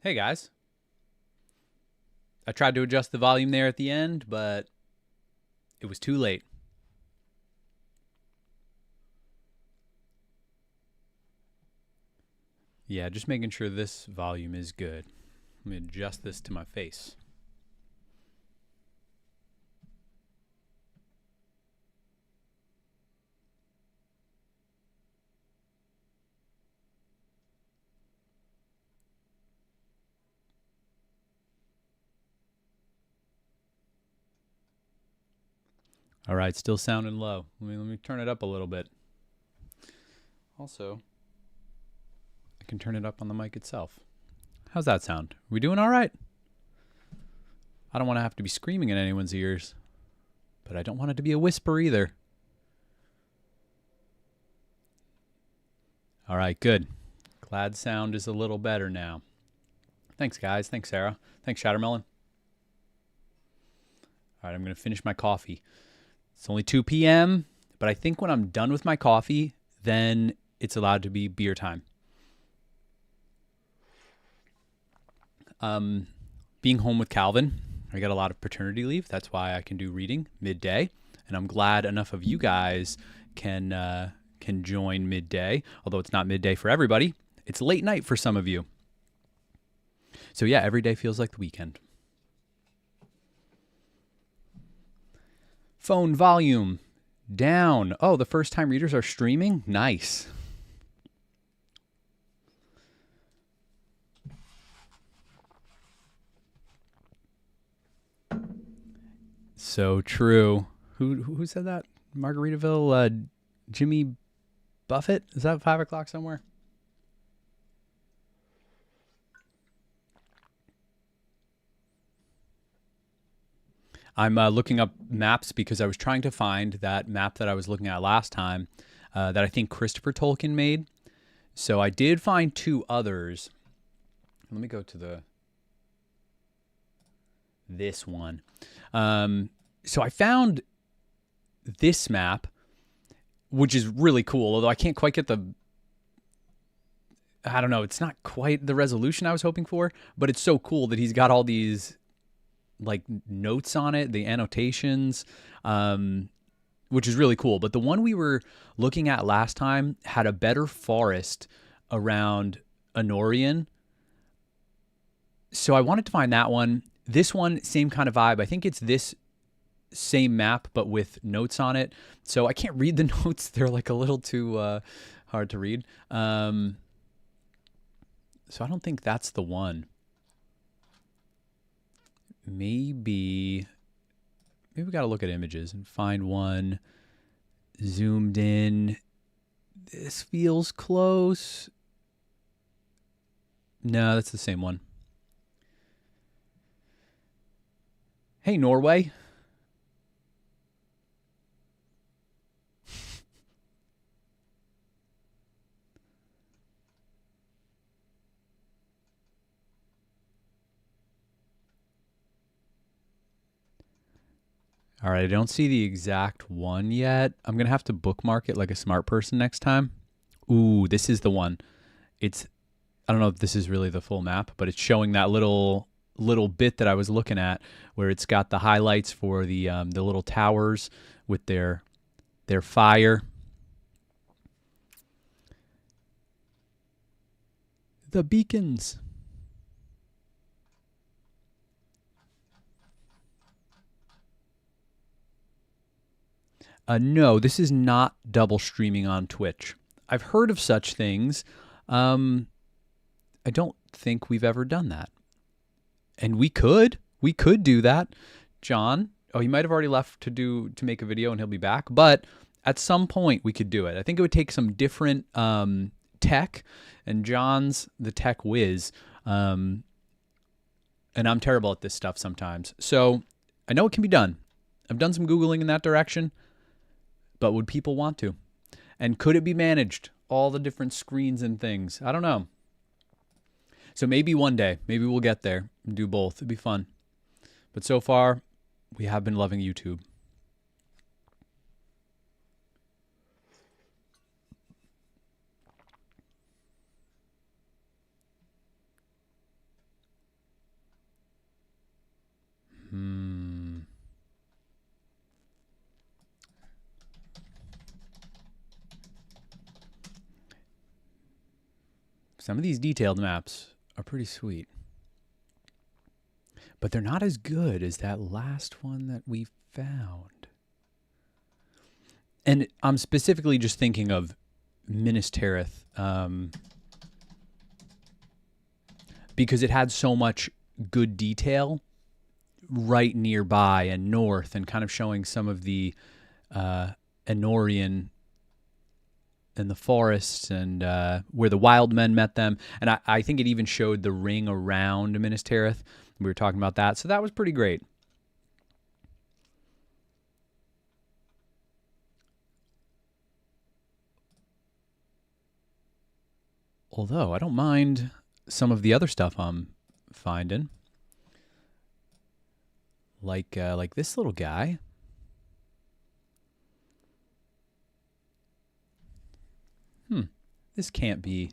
Hey guys. I tried to adjust the volume there at the end, but it was too late. Yeah, just making sure this volume is good. Let me adjust this to my face. All right, still sounding low. Let me turn it up a little bit. Also, I can turn it up on the mic itself. How's that sound? We doing all right? I don't want to have to be screaming in anyone's ears, but I don't want it to be a whisper either. All right, good. Glad sound is a little better now. Thanks, guys. Thanks, Sarah. Thanks, Shattermelon. All right, I'm going to finish my coffee. It's only 2 p.m., but I think when I'm done with my coffee, then it's allowed to be beer time. Being home with Calvin, I got a lot of paternity leave. That's why I can do reading midday, and I'm glad enough of you guys can join midday, although it's not midday for everybody. It's late night for some of you. So yeah, every day feels like the weekend. Phone volume down. Oh, the first time readers are streaming? Nice. So true. Who said that? Margaritaville, Jimmy Buffett? Is that 5 o'clock somewhere? I'm looking up maps because I was trying to find that map that I was looking at last time that I think Christopher Tolkien made. So I did find 2 others. Let me go to this one. So I found this map, which is really cool, although I can't quite get I don't know, it's not quite the resolution I was hoping for, but it's so cool that he's got all these like notes on it, the annotations, which is really cool. But the one we were looking at last time had a better forest around Honorian. So I wanted to find that one. This one, same kind of vibe. I think it's this same map, but with notes on it. So I can't read the notes. They're like a little too hard to read. So I don't think that's the one. Maybe we got to look at images and find one zoomed in. This feels close. No, that's the same one. Hey, Norway. All right, I don't see the exact one yet. I'm going to have to bookmark it like a smart person next time. Ooh, this is the one. I don't know if this is really the full map, but it's showing that little bit that I was looking at where it's got the highlights for the little towers with their fire. The beacons. No, this is not double streaming on Twitch. I've heard of such things. I don't think we've ever done that. And we could do that. John, he might have already left to make a video and he'll be back, but at some point we could do it. I think it would take some different tech, and John's the tech whiz. And I'm terrible at this stuff sometimes. So I know it can be done. I've done some Googling in that direction. But would people want to? And could it be managed? All the different screens and things. I don't know. So maybe one day, maybe we'll get there and do both. It'd be fun. But so far, we have been loving YouTube. Some of these detailed maps are pretty sweet. But they're not as good as that last one that we found. And I'm specifically just thinking of Minas Tirith, because it had so much good detail right nearby and north, and kind of showing some of the Enorian in the forests, and where the wild men met them. And I think it even showed the ring around Minas Tirith. We were talking about that. So that was pretty great. Although I don't mind some of the other stuff I'm finding. Like this little guy. This can't be.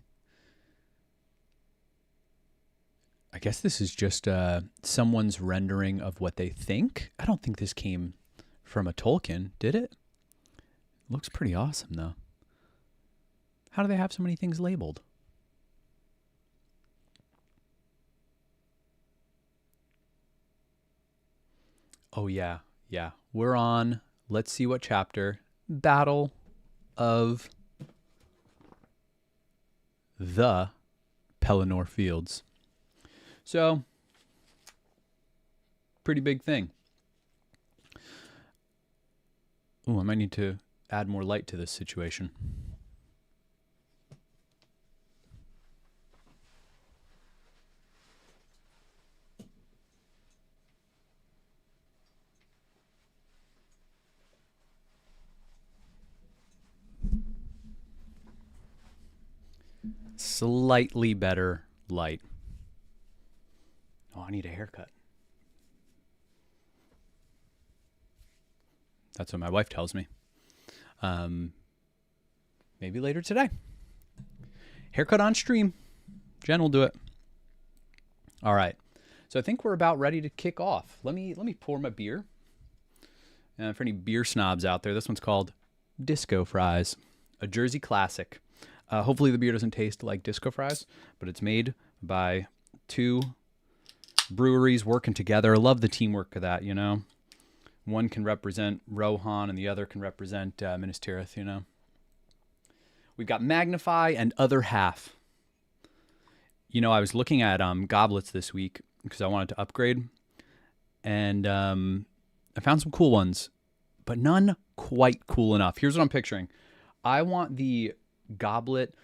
I guess this is just someone's rendering of what they think. I don't think this came from a Tolkien, did it? Looks pretty awesome, though. How do they have so many things labeled? Oh, yeah. We're on, let's see what chapter. Battle of the Pelennor Fields. So, pretty big thing. Ooh, I might need to add more light to this situation. Slightly better light. Oh, I need a haircut. That's what my wife tells me. Maybe later today. Haircut on stream. Jen will do it. All right. So I think we're about ready to kick off. Let me pour my beer. For any beer snobs out there, this one's called Disco Fries, a Jersey classic. Hopefully the beer doesn't taste like disco fries, but it's made by two breweries working together. I love the teamwork of that, you know. One can represent Rohan and the other can represent Minas Tirith, you know. We've got Magnify and Other Half. You know, I was looking at goblets this week because I wanted to upgrade. And I found some cool ones, but none quite cool enough. Here's what I'm picturing. I want the goblet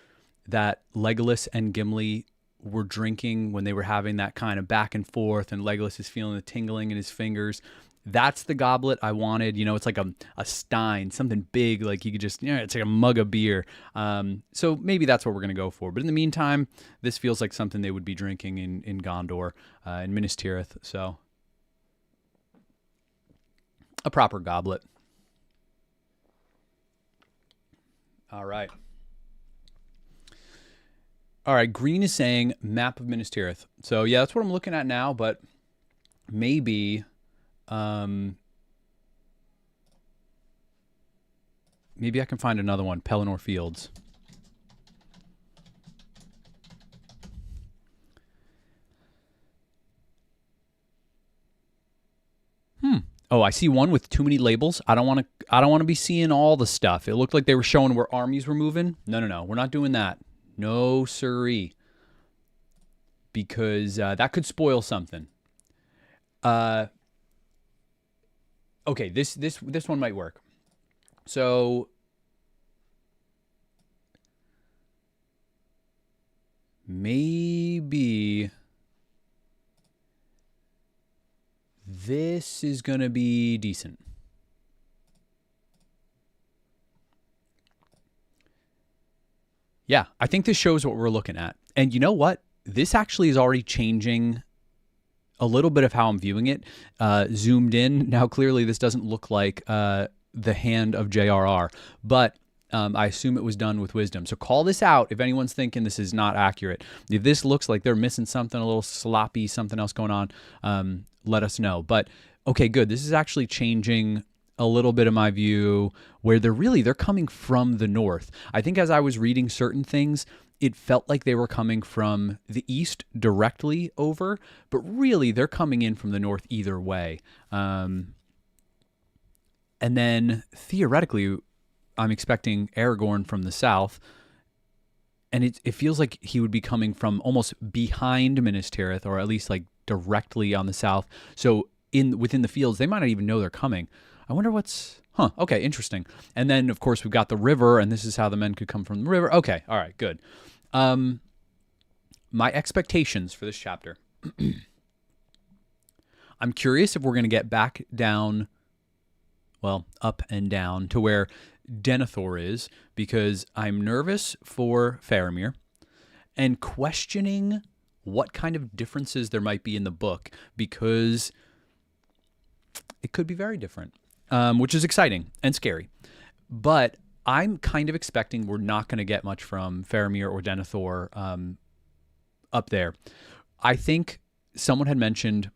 that Legolas and Gimli were drinking when they were having that kind of back and forth, and Legolas is feeling the tingling in his fingers. That's the goblet I wanted. You know, it's like a stein, something big, like you could just, you know, it's like a mug of beer. So maybe that's what we're going to go for. But in the meantime, this feels like something they would be drinking in Gondor, in Minas Tirith. So a proper goblet. All right. All right, Green is saying map of Minas Tirith. So yeah, that's what I'm looking at now, but maybe maybe I can find another one, Pelennor Fields. Oh, I see one with too many labels. I don't want to be seeing all the stuff. It looked like they were showing where armies were moving. No. We're not doing that. No siree. Because that could spoil something. Okay, this one might work. So maybe this is going to be decent. Yeah, I think this shows what we're looking at. And you know what? This actually is already changing a little bit of how I'm viewing it. Zoomed in. Now, clearly, this doesn't look like the hand of JRR, but I assume it was done with wisdom. So call this out if anyone's thinking this is not accurate. If this looks like they're missing something, a little sloppy, something else going on, let us know. But okay, good. This is actually changing a little bit of my view where they're coming from the north. I think as I was reading certain things, it felt like they were coming from the east directly over, but really they're coming in from the north either way. And then theoretically, I'm expecting Aragorn from the south, and it feels like he would be coming from almost behind Minas Tirith, or at least like directly on the south. So within the fields, they might not even know they're coming. I wonder what's... Huh, okay, interesting. And then, of course, we've got the river, and this is how the men could come from the river. Okay, all right, good. My expectations for this chapter. I'm curious if we're going to get back down, well, up and down to where Denethor is, because I'm nervous for Faramir and questioning what kind of differences there might be in the book, because it could be very different, which is exciting and scary. But I'm kind of expecting we're not going to get much from Faramir or Denethor up there. I think someone had mentioned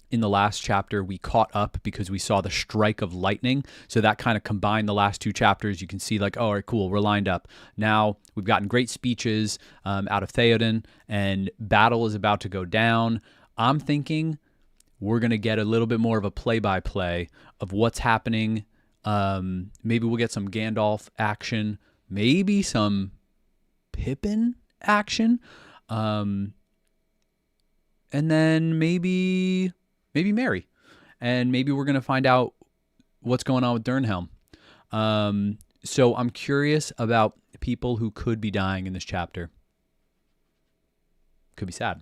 in the last chapter we caught up because we saw the strike of lightning. So that kind of combined the last two chapters. You can see like, oh, all right, cool, we're lined up. Now we've gotten great speeches out of Theoden, and battle is about to go down. I'm thinking we're going to get a little bit more of a play-by-play of what's happening. Maybe we'll get some Gandalf action, maybe some Pippin action, and then maybe Merry, and maybe we're going to find out what's going on with Durnhelm. So I'm curious about people who could be dying in this chapter. Could be sad.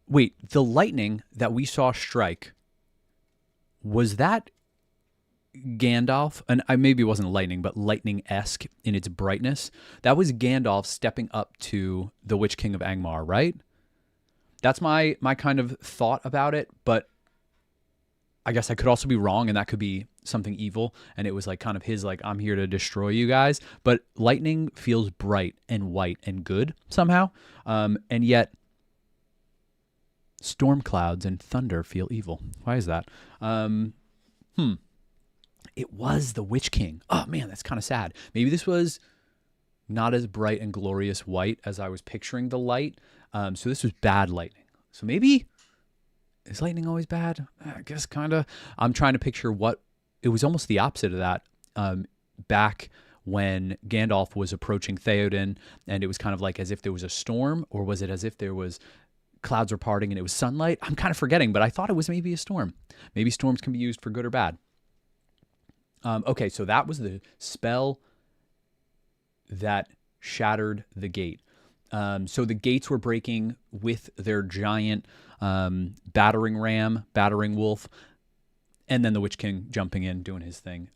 Wait, the lightning that we saw strike, was that Gandalf? And maybe it wasn't lightning, but lightning-esque in its brightness. That was Gandalf stepping up to the Witch King of Angmar, right? That's my kind of thought about it, but I guess I could also be wrong, and that could be something evil, and it was like kind of his, like, I'm here to destroy you guys. But lightning feels bright and white and good somehow, and yet storm clouds and thunder feel evil. Why is that? It was the Witch King. Oh, man, that's kind of sad. Maybe this was not as bright and glorious white as I was picturing the light. So this was bad lightning. So maybe, is lightning always bad? I guess kind of. I'm trying to picture what, it was almost the opposite of that back when Gandalf was approaching Theoden, and it was kind of like as if there was a storm, or was it as if there was clouds were parting and it was sunlight? I'm kind of forgetting, but I thought it was maybe a storm. Maybe storms can be used for good or bad. Okay, so that was the spell that shattered the gate. So the gates were breaking with their giant battering ram, battering wolf, and then the Witch King jumping in, doing his thing.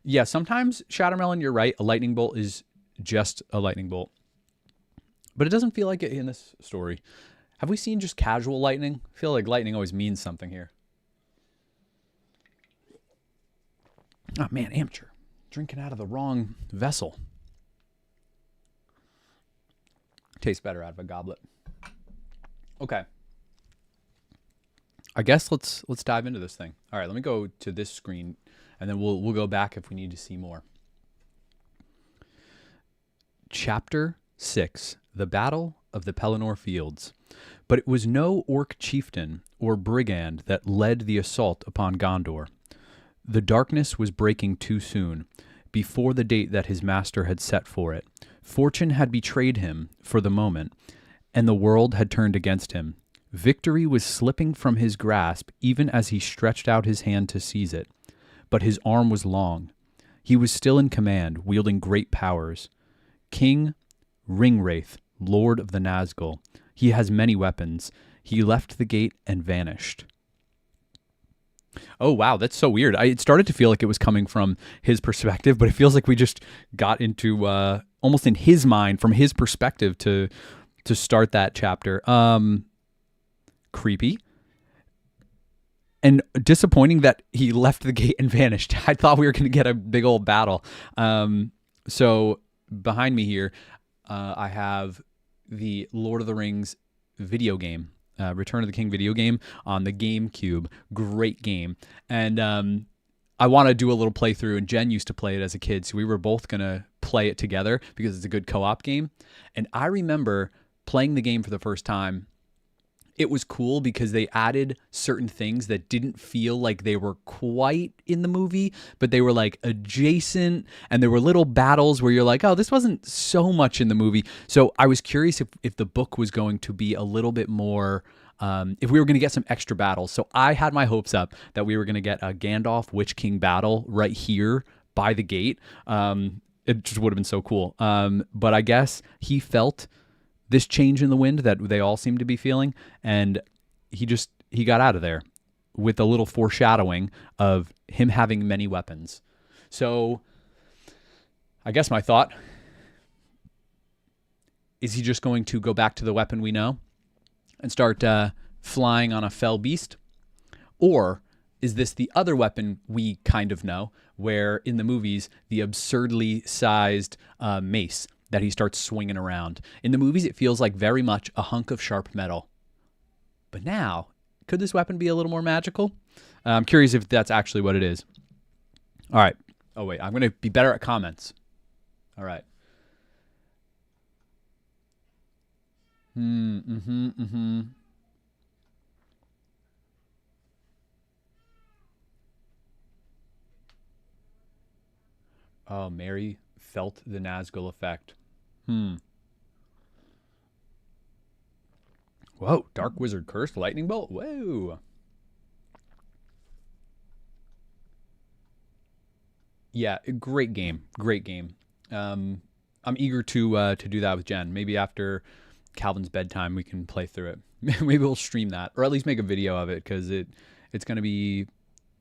Yeah, sometimes, Shattermelon, you're right, a lightning bolt is just a lightning bolt. But it doesn't feel like it in this story. Have we seen just casual lightning? I feel like lightning always means something here. Oh, man, amateur. Drinking out of the wrong vessel. Tastes better out of a goblet. Okay. I guess let's dive into this thing. All right, let me go to this screen, and then we'll go back if we need to see more. Chapter 6, The Battle of the Pelennor Fields. But it was no orc chieftain or brigand that led the assault upon Gondor. The darkness was breaking too soon, before the date that his master had set for it. Fortune had betrayed him for the moment, and the world had turned against him. Victory was slipping from his grasp even as he stretched out his hand to seize it. But his arm was long. He was still in command, wielding great powers. King Ringwraith, Lord of the Nazgul. He has many weapons. He left the gate and vanished. Oh, wow, that's so weird. It started to feel like it was coming from his perspective, but it feels like we just got into almost in his mind, from his perspective to start that chapter. Creepy. And disappointing that he left the gate and vanished. I thought we were going to get a big old battle. So behind me here, I have the Lord of the Rings video game. Return of the King video game on the GameCube. Great game. And I want to do a little playthrough, and Jen used to play it as a kid, so we were both going to play it together because it's a good co-op game. And I remember playing the game for the first time. It was cool because they added certain things that didn't feel like they were quite in the movie, but they were like adjacent, and there were little battles where you're like, oh, this wasn't so much in the movie. So I was curious if the book was going to be a little bit more, if we were going to get some extra battles. So I had my hopes up that we were going to get a Gandalf Witch King battle right here by the gate. It just would have been so cool. But I guess he felt this change in the wind that they all seem to be feeling, and he got out of there with a little foreshadowing of him having many weapons. So I guess my thought is, he just going to go back to the weapon we know and start flying on a fell beast? Or is this the other weapon we kind of know, where in the movies, the absurdly sized mace that he starts swinging around? In the movies, it feels like very much a hunk of sharp metal. But now, could this weapon be a little more magical? I'm curious if that's actually what it is. All right. Oh, wait. I'm going to be better at comments. All right. Oh, Mary felt the Nazgul effect. Whoa, Dark Wizard Curse, Lightning Bolt. Whoa. Yeah, great game. Great game. I'm eager to do that with Jen. Maybe after Calvin's bedtime, we can play through it. Maybe we'll stream that, or at least make a video of it, because it's going to be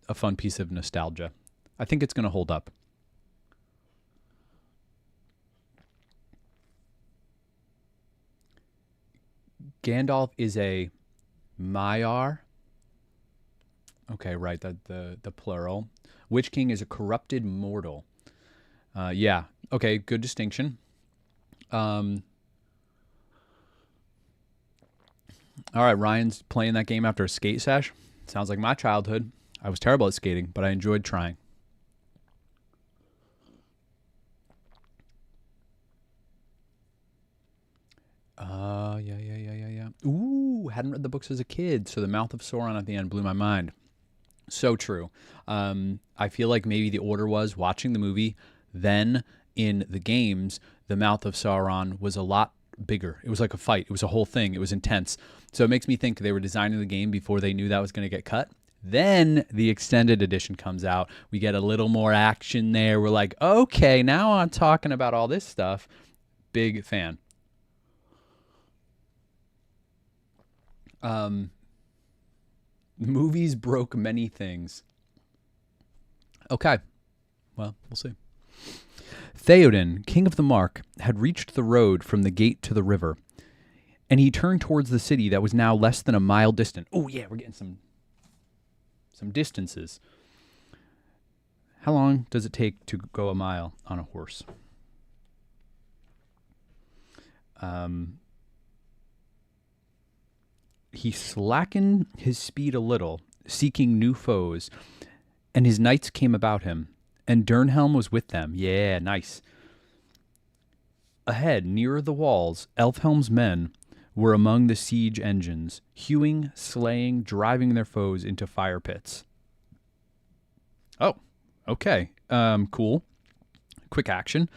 a fun piece of nostalgia. I think it's going to hold up. Gandalf is a Maiar. Okay, right, the plural. Witch King is a corrupted mortal. Yeah, okay, good distinction. All right, Ryan's playing that game after a skate sesh. Sounds like my childhood. I was terrible at skating, but I enjoyed trying. Yeah. Ooh, hadn't read the books as a kid, so the Mouth of Sauron at the end blew my mind. So true. I feel like maybe the order was watching the movie, then in the games, the Mouth of Sauron was a lot bigger. It was like a fight. It was a whole thing. It was intense. So it makes me think they were designing the game before they knew that was going to get cut. Then the extended edition comes out. We get a little more action there. We're like, okay, now I'm talking about all this stuff. Big fan. Movies broke many things. Okay. Well, we'll see. Theoden, king of the Mark, had reached the road from the gate to the river, and he turned towards the city that was now less than a mile distant. Oh, yeah, we're getting some distances. How long does it take to go a mile on a horse? He slackened his speed a little, seeking new foes, and his knights came about him, and Durnhelm was with them. Yeah, nice. Ahead, nearer the walls, Elfhelm's men were among the siege engines, hewing, slaying, driving their foes into fire pits. Oh, okay. Cool. Quick action.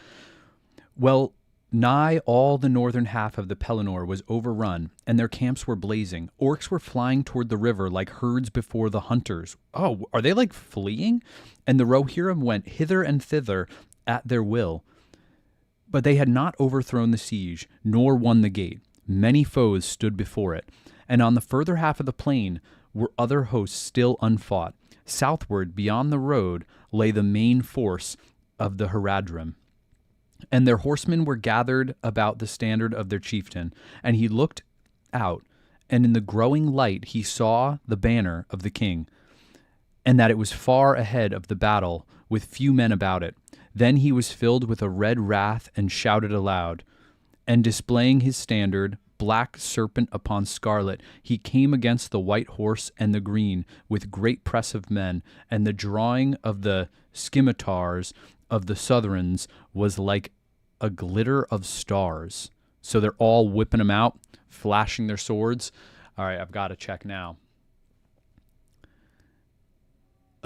Well, nigh all the northern half of the Pelennor was overrun, and their camps were blazing. Orcs were flying toward the river like herds before the hunters. Oh, are they like fleeing? And the Rohirrim went hither and thither at their will. But they had not overthrown the siege, nor won the gate. Many foes stood before it, and on the further half of the plain were other hosts still unfought. Southward, beyond the road, lay the main force of the Haradrim. And their horsemen were gathered about the standard of their chieftain. And he looked out, and in the growing light he saw the banner of the king, and that it was far ahead of the battle, with few men about it. Then he was filled with a red wrath and shouted aloud, and displaying his standard, black serpent upon scarlet. He came against the white horse and the green with great press of men, and the drawing of the scimitars of the Southrons was like a glitter of stars. So they're all whipping them out, flashing their swords. All right, I've got to check now.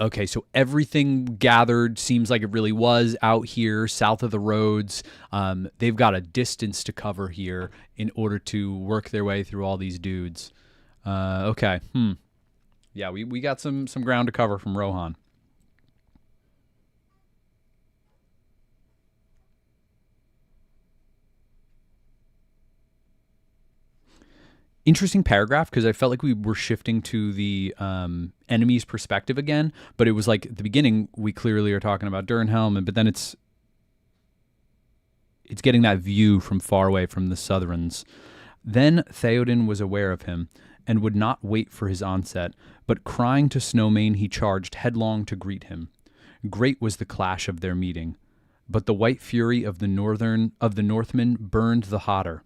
Okay, so everything gathered seems like it really was out here south of the roads. They've got a distance to cover here in order to work their way through all these dudes. Okay, yeah, we got some ground to cover from Rohan. Interesting paragraph, because I felt like we were shifting to the enemy's perspective again, but it was like at the beginning we clearly are talking about Durnhelm, but then it's getting that view from far away from the Southrons. Then Theoden was aware of him and would not wait for his onset, but crying to Snowmane, he charged headlong to greet him. Great was the clash of their meeting, but the white fury of the Northmen burned the hotter,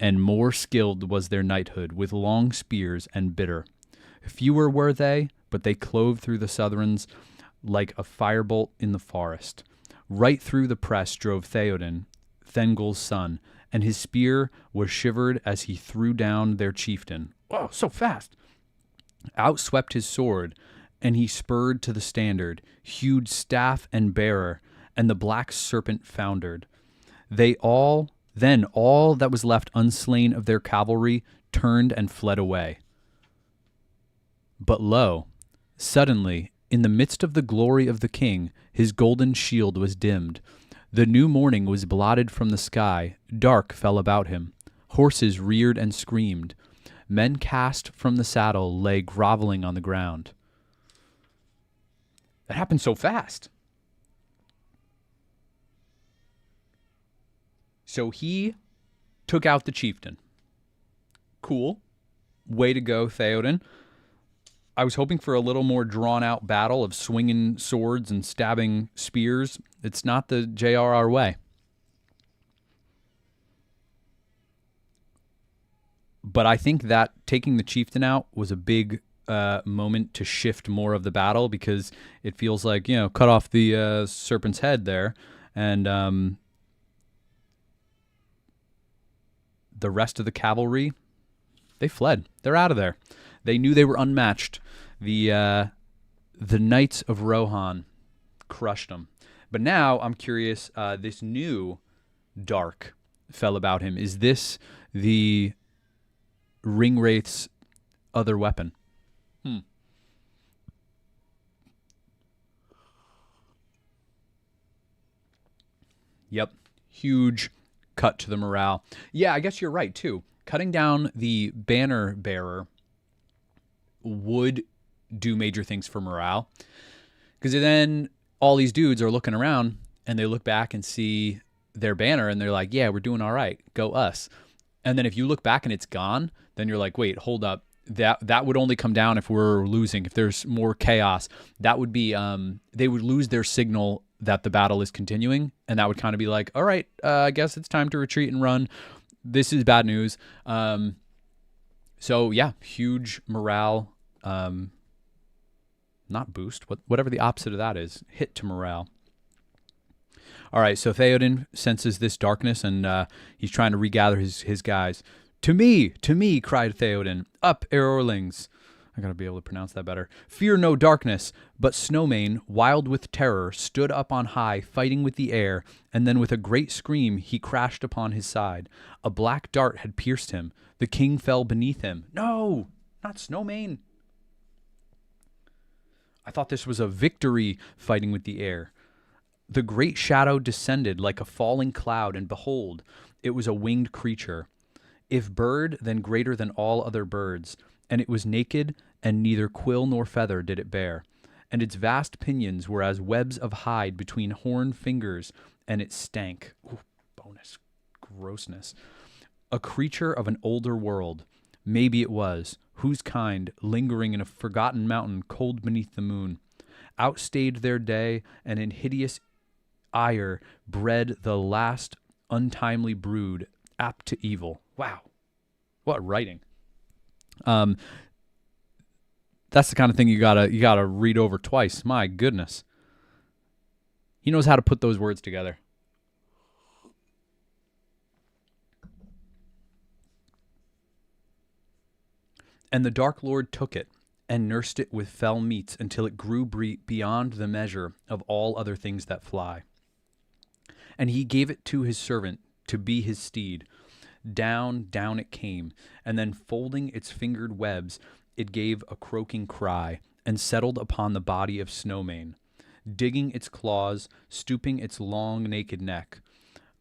and more skilled was their knighthood with long spears and bitter. Fewer were they, but they clove through the Southrons like a firebolt in the forest. Right through the press drove Theoden, Thengul's son, and his spear was shivered as he threw down their chieftain. Oh, so fast! Out swept his sword, and he spurred to the standard, hewed staff and bearer, and the black serpent foundered. Then all that was left unslain of their cavalry turned and fled away. But lo, suddenly, in the midst of the glory of the king, his golden shield was dimmed. The new morning was blotted from the sky. Dark fell about him. Horses reared and screamed. Men cast from the saddle lay groveling on the ground. That happened so fast. So he took out the chieftain. Cool. Way to go, Theoden. I was hoping for a little more drawn-out battle of swinging swords and stabbing spears. It's not the JRR way. But I think that taking the chieftain out was a big moment to shift more of the battle, because it feels like, cut off the serpent's head there, and the rest of the cavalry, they fled. They're out of there. They knew they were unmatched. The Knights of Rohan crushed them. But now I'm curious, this new dark fell about him. Is this the Ringwraith's other weapon? Yep. Huge cut to the morale. Yeah, I guess you're right, too. Cutting down the banner bearer would do major things for morale, because then all these dudes are looking around and they look back and see their banner and they're like, yeah, we're doing all right. Go us. And then if you look back and it's gone, then you're like, wait, hold up. That would only come down if we're losing. If there's more chaos, that would be, they would lose their signal that the battle is continuing. And that would kind of be like, all right, I guess it's time to retreat and run. This is bad news. So yeah, huge morale, not boost, whatever the opposite of that is, hit to morale. All right, so Theoden senses this darkness, and he's trying to regather his guys. To me, cried Theoden. Up, Eorlings. I gotta be able to pronounce that better. Fear no darkness. But Snowmane, wild with terror, stood up on high, fighting with the air, and then with a great scream he crashed upon his side. A black dart had pierced him. The king fell beneath him. No, not Snowmane. I thought this was a victory, fighting with the air. The great shadow descended like a falling cloud, and behold, it was a winged creature. If bird, then greater than all other birds, and it was naked, and neither quill nor feather did it bear. And its vast pinions were as webs of hide between horn fingers, and it stank. Ooh, bonus grossness. A creature of an older world, maybe it was, whose kind, lingering in a forgotten mountain cold beneath the moon, outstayed their day, and in hideous ire bred the last untimely brood, apt to evil. Wow, What writing? Um, that's the kind of thing you gotta read over twice. My goodness, he knows how to put those words together. And the Dark Lord took it and nursed it with fell meats until it grew beyond the measure of all other things that fly. And he gave it to his servant to be his steed. Down, down it came, and then folding its fingered webs, it gave a croaking cry and settled upon the body of Snowmane, digging its claws, stooping its long naked neck.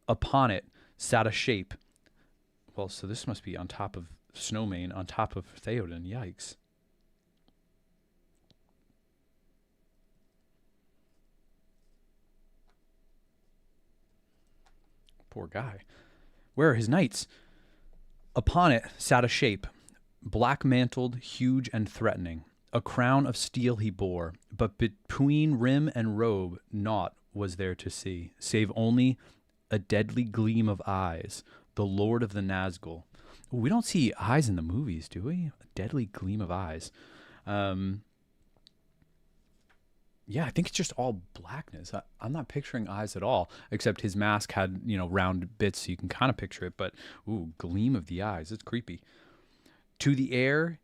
Upon it sat a shape. Well, so this must be on top of Snowmane, on top of Theoden. Yikes. Poor guy. Where are his knights? Upon it sat a shape, black-mantled, huge and threatening. A crown of steel he bore, but between rim and robe naught was there to see, save only a deadly gleam of eyes, the Lord of the Nazgul. We don't see eyes in the movies, do we? A deadly gleam of eyes. Yeah, I think it's just all blackness. I'm not picturing eyes at all, except his mask had, round bits, so you can kind of picture it. But, ooh, gleam of the eyes. It's creepy. To the air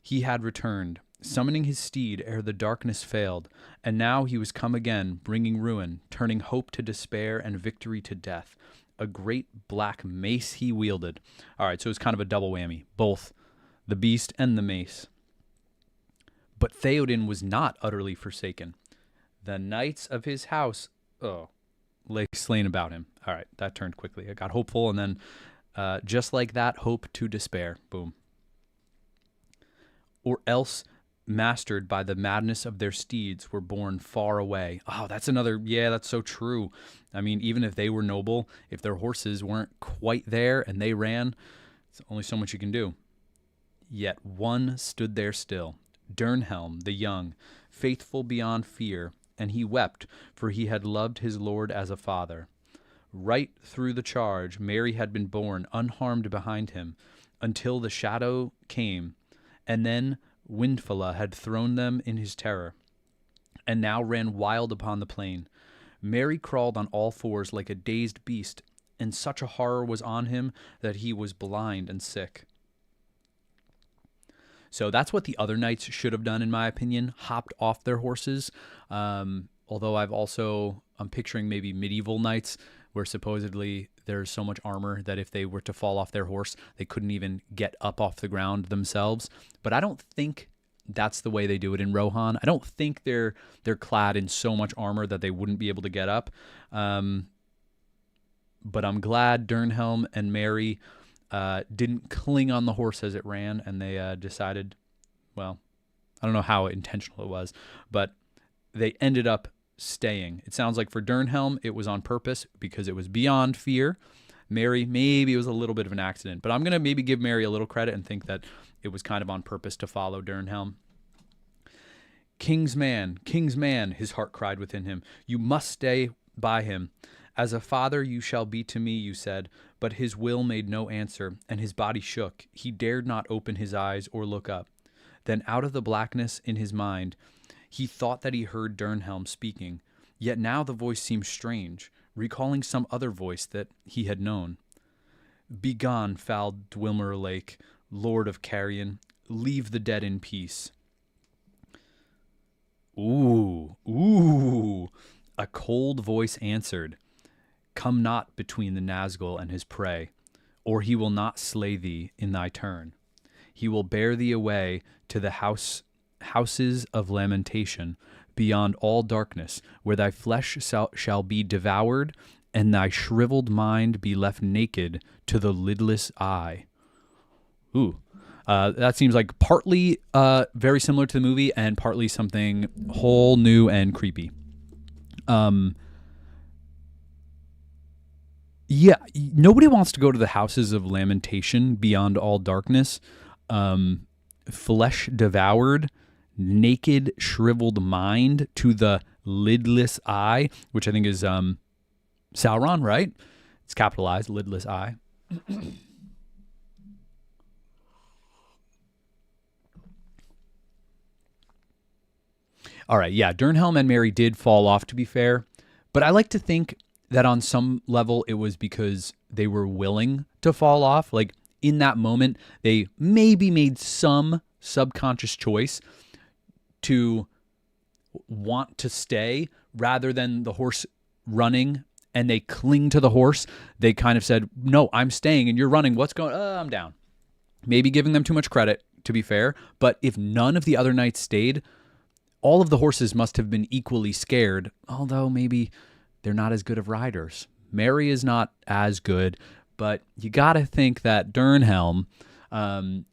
he had returned, summoning his steed ere the darkness failed. And now he was come again, bringing ruin, turning hope to despair and victory to death. A great black mace he wielded. All right, so it's kind of a double whammy. Both the beast and the mace. But Theoden was not utterly forsaken. The knights of his house, lay slain about him. All right, that turned quickly. I got hopeful, and then just like that, hope to despair. Boom. Or else, mastered by the madness of their steeds, were borne far away. Oh, that's that's so true. I mean, even if they were noble, if their horses weren't quite there and they ran, it's only so much you can do. Yet one stood there still, Dernhelm the young, faithful beyond fear, and he wept, for he had loved his lord as a father. Right through the charge, Merry had been borne unharmed behind him, until the shadow came, and then Windfalla had thrown them in his terror, and now ran wild upon the plain. Merry crawled on all fours like a dazed beast, and such a horror was on him that he was blind and sick. So that's what the other knights should have done, in my opinion, hopped off their horses. Although I'm picturing maybe medieval knights where supposedly there's so much armor that if they were to fall off their horse, they couldn't even get up off the ground themselves. But I don't think that's the way they do it in Rohan. I don't think they're clad in so much armor that they wouldn't be able to get up. But I'm glad Dernhelm and Merry didn't cling on the horse as it ran, and they decided, well, I don't know how intentional it was, but they ended up staying. It sounds like for Dernhelm, it was on purpose because it was beyond fear. Merry, maybe it was a little bit of an accident, but I'm going to maybe give Merry a little credit and think that it was kind of on purpose to follow Dernhelm. King's man, his heart cried within him. You must stay by him. As a father you shall be to me, you said, but his will made no answer, and his body shook. He dared not open his eyes or look up. Then out of the blackness in his mind, he thought that he heard Dernhelm speaking, yet now the voice seemed strange, recalling some other voice that he had known. Begone, foul Dwylmer Lake, lord of Carrion, leave the dead in peace. Ooh, a cold voice answered, come not between the Nazgul and his prey, or he will not slay thee in thy turn. He will bear thee away to the houses of lamentation, beyond all darkness, where thy flesh shall be devoured, and thy shriveled mind be left naked to the lidless eye. That seems like partly very similar to the movie, and partly something whole new and creepy. Yeah, nobody wants to go to the houses of lamentation beyond all darkness. Flesh devoured, naked, shriveled mind to the lidless eye, which I think is Sauron, right? It's capitalized, lidless eye. All right, yeah, Durnhelm and Mary did fall off, to be fair, but I like to think that on some level it was because they were willing to fall off. Like in that moment, they maybe made some subconscious choice to want to stay rather than the horse running and they cling to the horse. They kind of said, no, I'm staying and you're running. What's going on? I'm down. Maybe giving them too much credit, to be fair. But if none of the other knights stayed, all of the horses must have been equally scared, although maybe they're not as good of riders. Mary is not as good, but you got to think that Durnhelm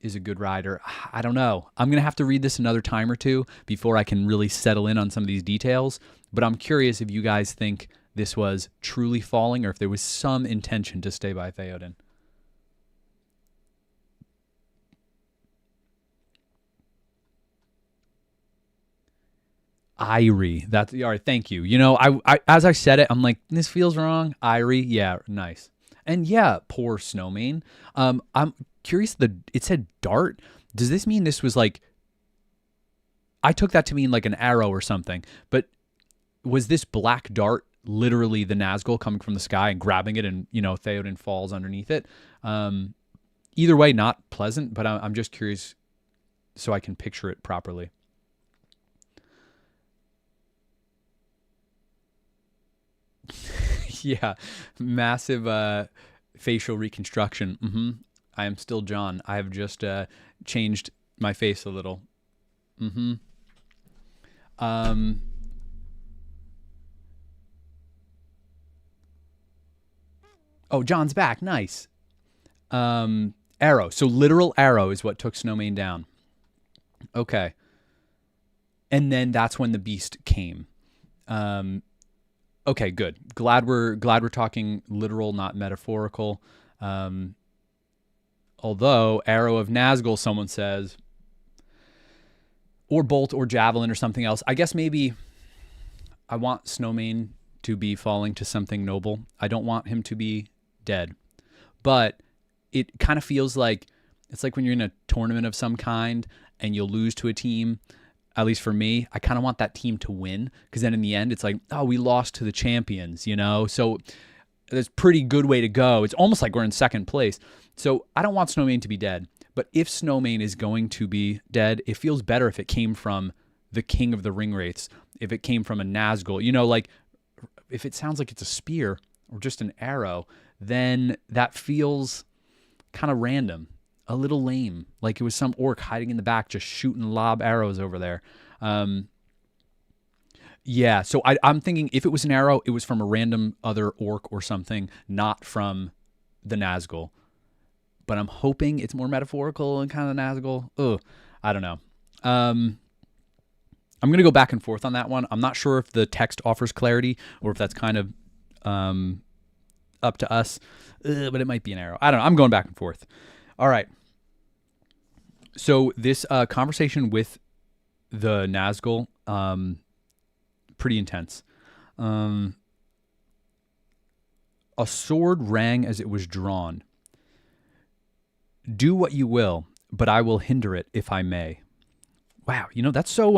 is a good rider. I don't know. I'm going to have to read this another time or two before I can really settle in on some of these details, but I'm curious if you guys think this was truly falling or if there was some intention to stay by Theoden. Irie. That's all right. Thank you. You know, I as I said it, I'm like, this feels wrong. Irie. Yeah, nice. And yeah, poor Snowmane. I'm curious. It said dart. Does this mean this was like? I took that to mean like an arrow or something. But was this black dart literally the Nazgul coming from the sky and grabbing it, and Theoden falls underneath it? Either way, not pleasant. But I'm just curious, so I can picture it properly. Yeah, massive facial reconstruction. I am still John. I have just changed my face a little. Um, oh, John's back. Nice. Arrow. So literal arrow is what took Snowmane down. Okay. And then that's when the beast came. Okay, good. Glad we're talking literal, not metaphorical. Although arrow of Nazgul, someone says, or bolt or javelin or something else. I guess maybe I want Snowmane to be falling to something noble. I don't want him to be dead. But it kind of feels like it's like when you're in a tournament of some kind and you'll lose to a team. At least for me, I kind of want that team to win because then in the end, it's like, oh, we lost to the champions, So that's a pretty good way to go. It's almost like we're in second place. So I don't want Snowmane to be dead. But if Snowmane is going to be dead, it feels better if it came from the king of the Ringwraiths, if it came from a Nazgul. Like if it sounds like it's a spear or just an arrow, then that feels kind of random. A little lame, like it was some orc hiding in the back just shooting lob arrows over there. Yeah, so I'm thinking if it was an arrow, it was from a random other orc or something, not from the Nazgul. But I'm hoping it's more metaphorical and kind of Nazgul. Ugh, I don't know. I'm going to go back and forth on that one. I'm not sure if the text offers clarity or if that's kind of up to us, but it might be an arrow. I don't know. I'm going back and forth. All right. So this conversation with the Nazgul, pretty intense. A sword rang as it was drawn. Do what you will, but I will hinder it if I may. Wow, that's so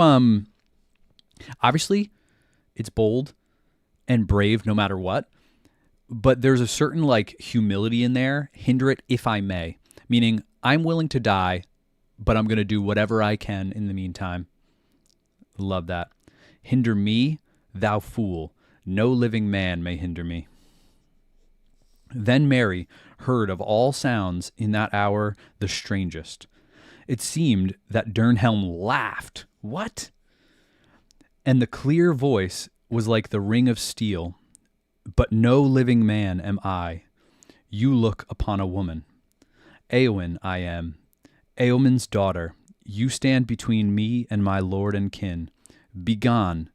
obviously it's bold and brave no matter what, but there's a certain humility in there. Hinder it if I may, meaning I'm willing to die, but I'm going to do whatever I can in the meantime. Love that. Hinder me, thou fool. No living man may hinder me. Then Mary heard of all sounds in that hour the strangest. It seemed that Durnhelm laughed. What? And the clear voice was like the ring of steel. But no living man am I. You look upon a woman. Eowyn I am. Eomund's daughter, you stand between me and my lord and kin. Begone,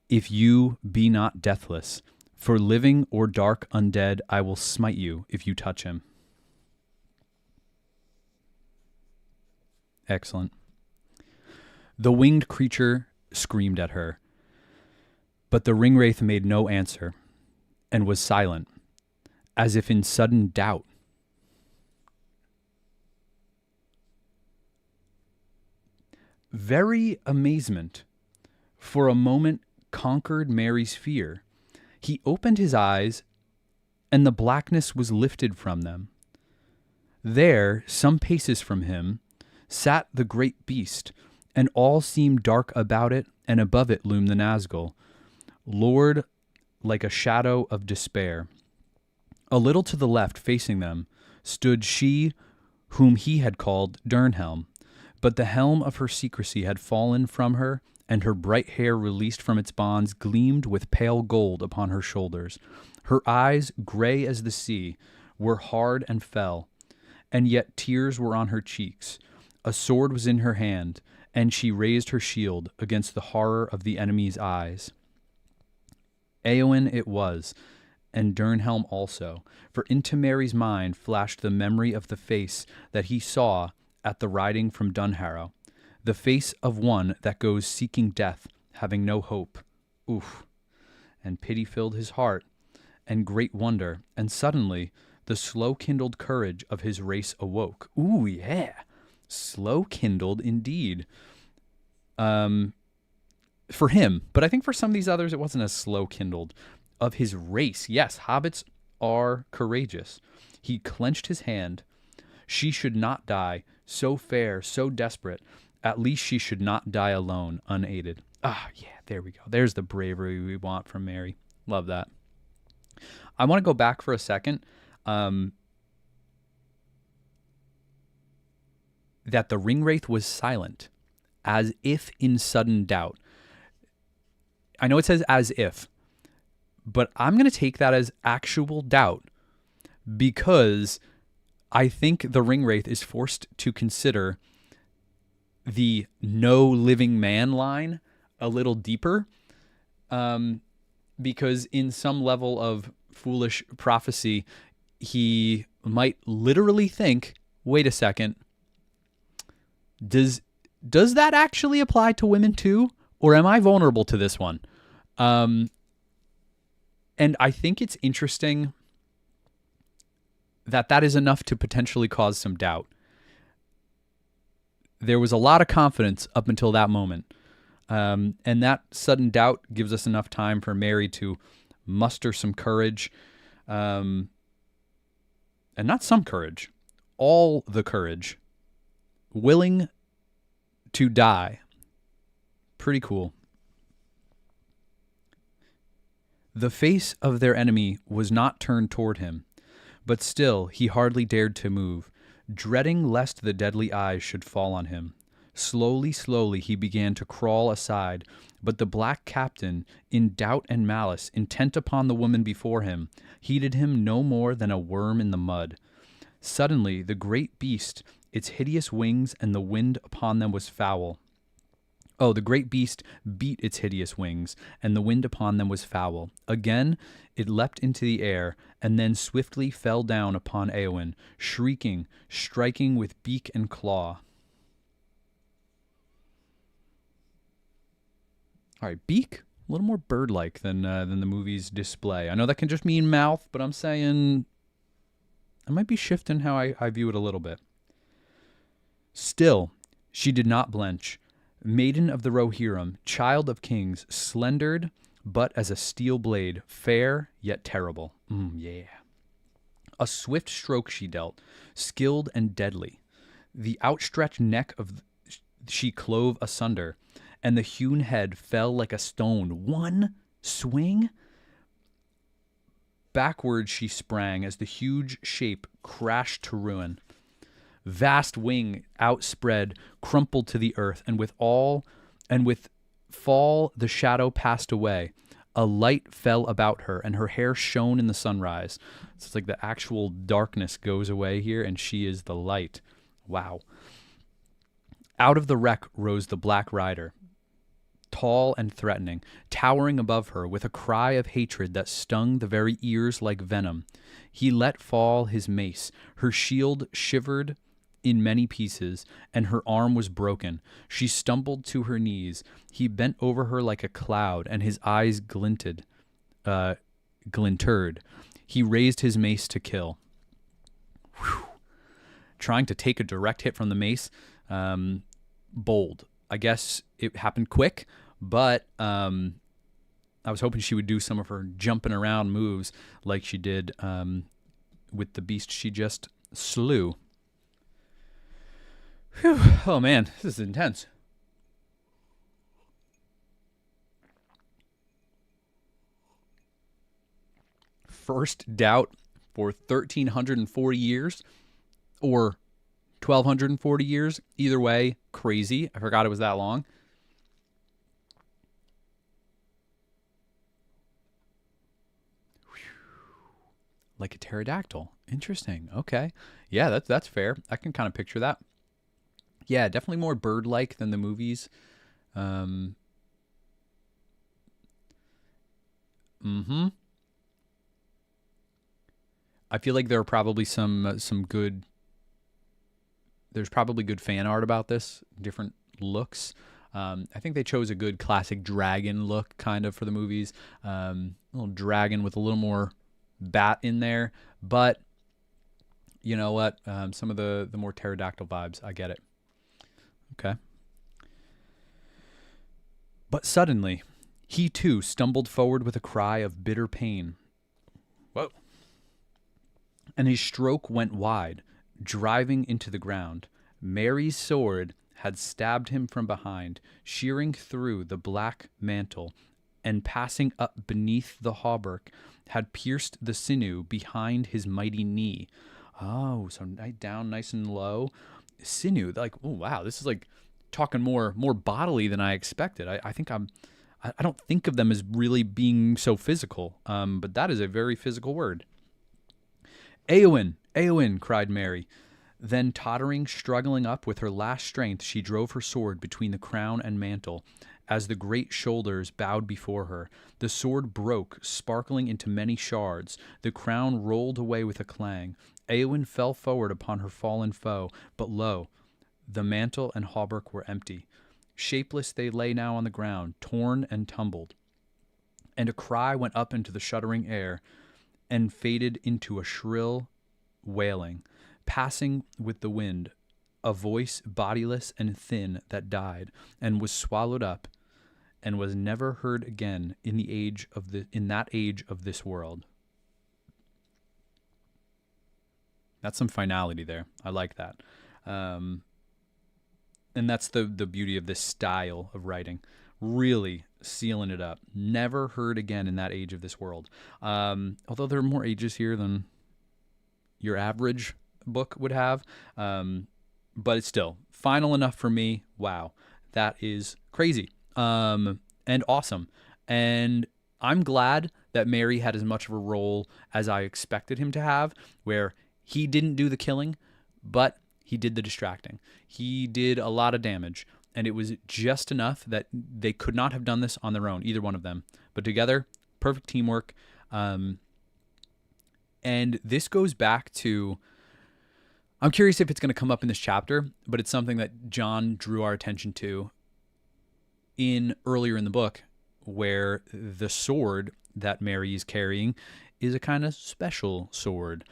if you be not deathless. For living or dark undead, I will smite you if you touch him. Excellent. The winged creature screamed at her, but the Ringwraith made no answer and was silent, as if in sudden doubt. Very amazement for a moment conquered Mary's fear. He opened his eyes, and the blackness was lifted from them. There, some paces from him, sat the great beast, and all seemed dark about it, and above it loomed the Nazgul, Lord like a shadow of despair. A little to the left, facing them, stood she whom he had called Durnhelm, but the helm of her secrecy had fallen from her, and her bright hair, released from its bonds, gleamed with pale gold upon her shoulders. Her eyes, gray as the sea, were hard and fell, and yet tears were on her cheeks. A sword was in her hand, and she raised her shield against the horror of the enemy's eyes. Eowyn it was, and Durnhelm also, for into Mary's mind flashed the memory of the face that he saw at the riding from Dunharrow, the face of one that goes seeking death, having no hope. Oof! And pity filled his heart, and great wonder, and suddenly the slow-kindled courage of his race awoke. Ooh, yeah! Slow-kindled indeed. For him, but I think for some of these others it wasn't as slow-kindled. Of his race, yes, hobbits are courageous. He clenched his hand. She should not die, so fair, so desperate. At least she should not die alone, unaided. Ah, yeah, there we go. There's the bravery we want from Mary. Love that. I want to go back for a second. That the ringwraith was silent, as if in sudden doubt. I know it says as if, but I'm going to take that as actual doubt, because I think the ringwraith is forced to consider the no living man line a little deeper, because in some level of foolish prophecy, he might literally think, wait a second, does that actually apply to women too? Or am I vulnerable to this one? And I think it's interesting that is enough to potentially cause some doubt. There was a lot of confidence up until that moment. And that sudden doubt gives us enough time for Mary to muster some courage. And not some courage, all the courage. Willing to die. Pretty cool. The face of their enemy was not turned toward him, but still he hardly dared to move, dreading lest the deadly eyes should fall on him. Slowly, slowly he began to crawl aside, but the black captain, in doubt and malice, intent upon the woman before him, heeded him no more than a worm in the mud. Suddenly the great beast, its hideous wings and the wind upon them was foul. Oh, the great beast beat its hideous wings, and the wind upon them was foul. Again it leapt into the air, and then swiftly fell down upon Eowyn, shrieking, striking with beak and claw. All right, beak, a little more bird-like than the movie's display. I know that can just mean mouth, but I'm saying I might be shifting how I view it a little bit. Still, she did not blench. Maiden of the Rohirrim, child of kings, slendered but as a steel blade, fair yet terrible. Yeah. A swift stroke she dealt, skilled and deadly. The outstretched neck of she clove asunder, and the hewn head fell like a stone. One swing. Backward she sprang as the huge shape crashed to ruin. Vast wing outspread, crumpled to the earth, and with fall the shadow passed away. A light fell about her, and her hair shone in the sunrise. So it's like the actual darkness goes away here, and she is the light. Wow. Out of the wreck rose the Black Rider, tall and threatening, towering above her with a cry of hatred that stung the very ears like venom. He let fall his mace. Her shield shivered in many pieces, and her arm was broken. She stumbled to her knees. He bent over her like a cloud, and his eyes glinted. He raised his mace to kill. Whew. Trying to take a direct hit from the mace. Bold. I guess it happened quick, But I was hoping she would do some of her jumping around moves like she did with the beast she just slew. Whew. Oh man, this is intense. First doubt for 1,340 years or 1,240 years. Either way, crazy. I forgot it was that long. Like a pterodactyl. Interesting. Okay. Yeah, that's fair. I can kind of picture that. Yeah, definitely more bird-like than the movies. Um, mm-hmm. I feel like there are probably some good. There's probably good fan art about this, different looks. I think they chose a good classic dragon look, kind of, for the movies. A little dragon with a little more bat in there, but you know what? Some of the more pterodactyl vibes, I get it. Okay. But suddenly, he too stumbled forward with a cry of bitter pain. Whoa. And his stroke went wide, driving into the ground. Mary's sword had stabbed him from behind, shearing through the black mantle, and passing up beneath the hauberk, had pierced the sinew behind his mighty knee. Oh, so down nice and low. Sinew, like, oh wow, this is like talking more bodily than I expected. I think I don't think of them as really being so physical, but that is a very physical word. Eowyn, Eowyn, cried Mary. Then, tottering, struggling up with her last strength, she drove her sword between the crown and mantle. As the great shoulders bowed before her, the sword broke, sparkling into many shards. The crown rolled away with a clang. Eowyn fell forward upon her fallen foe, but lo, the mantle and hauberk were empty. Shapeless they lay now on the ground, torn and tumbled. And a cry went up into the shuddering air, and faded into a shrill wailing, passing with the wind, a voice bodiless and thin that died, and was swallowed up, and was never heard again in that age of this world. That's some finality there. I like that. And that's the beauty of this style of writing. Really sealing it up. Never heard again in that age of this world. Although there are more ages here than your average book would have. But it's still final enough for me. Wow. That is crazy. And awesome. And I'm glad that Mary had as much of a role as I expected him to have, where he didn't do the killing, but he did the distracting. He did a lot of damage, and it was just enough that they could not have done this on their own, either one of them. But together, perfect teamwork. And this goes back to, I'm curious if it's going to come up in this chapter, but it's something that John drew our attention to earlier in the book, where the sword that Mary is carrying is a kind of special sword.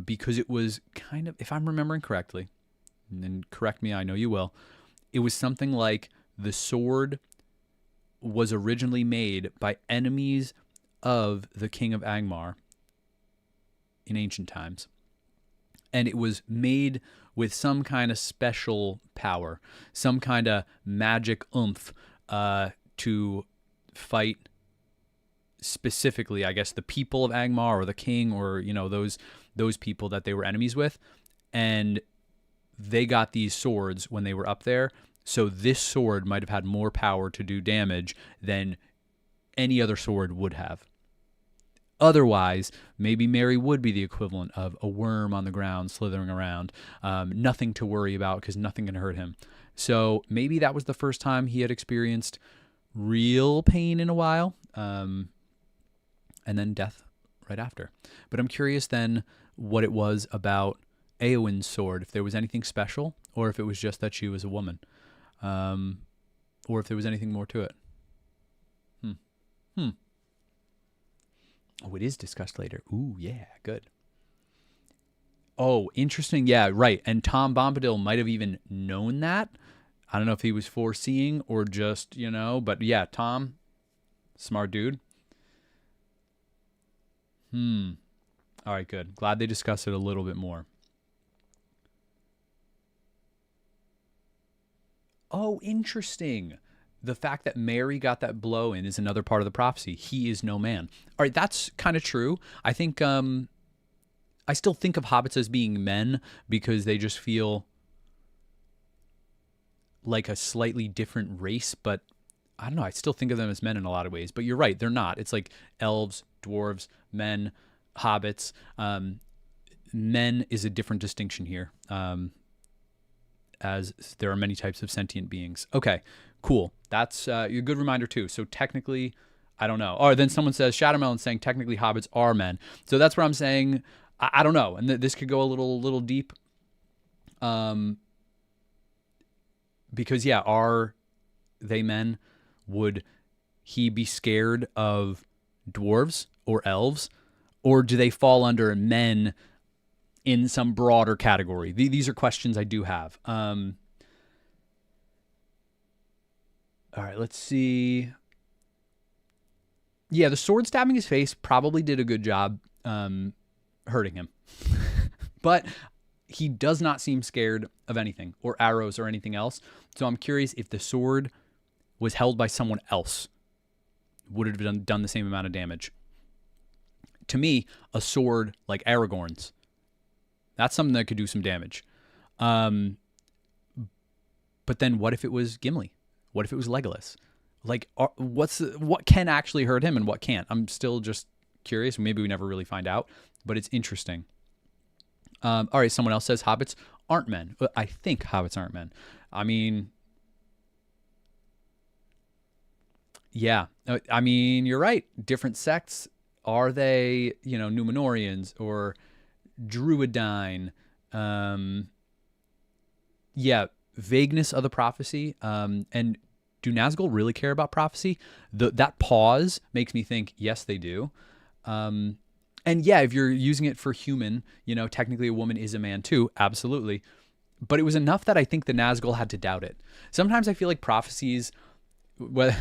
Because it was kind of, if I'm remembering correctly, and correct me, I know you will, it was something like the sword was originally made by enemies of the king of Angmar in ancient times. And it was made with some kind of special power, some kind of magic oomph to fight specifically, I guess, the people of Angmar or the king, or, you know, those people that they were enemies with. And they got these swords when they were up there. So this sword might have had more power to do damage than any other sword would have. Otherwise, maybe Mary would be the equivalent of a worm on the ground slithering around. Nothing to worry about because nothing can hurt him. So maybe that was the first time he had experienced real pain in a while. And then death right after. But I'm curious then what it was about Eowyn's sword, if there was anything special, or if it was just that she was a woman, or if there was anything more to it. Oh, it is discussed later. Ooh, yeah, good. Oh, interesting. Yeah, right. And Tom Bombadil might have even known that. I don't know if he was foreseeing or just, but yeah, Tom, smart dude. All right, good. Glad they discussed it a little bit more. Oh, interesting. The fact that Mary got that blow in is another part of the prophecy. He is no man. All right, that's kind of true. I think I still think of hobbits as being men because they just feel like a slightly different race, but I don't know. I still think of them as men in a lot of ways, but you're right. They're not. It's like elves, dwarves, men, hobbits. Men is a different distinction here, as there are many types of sentient beings. Okay, cool. That's a good reminder too. So technically, I don't know. Or then someone says, Shadowmelon saying technically hobbits are men. So that's where I'm saying, I don't know. And this could go a little deep. Because yeah, are they men? Would he be scared of dwarves or elves? Or do they fall under men in some broader category? These are questions I do have. All right, let's see. Yeah, the sword stabbing his face probably did a good job hurting him. But he does not seem scared of anything or arrows or anything else. So I'm curious if the sword was held by someone else, would it have done the same amount of damage? To me, a sword like Aragorn's, that's something that could do some damage. But then what if it was Gimli? What if it was Legolas? Like, what can actually hurt him and what can't? I'm still just curious. Maybe we never really find out, but it's interesting. All right, someone else says hobbits aren't men. I think hobbits aren't men. I mean, yeah. I mean, you're right. Different sects. Are they, Numenorians or Druidine? Yeah, vagueness of the prophecy. And do Nazgul really care about prophecy? That pause makes me think, yes, they do. And yeah, if you're using it for human, technically a woman is a man too. Absolutely. But it was enough that I think the Nazgul had to doubt it. Sometimes I feel like prophecies, well,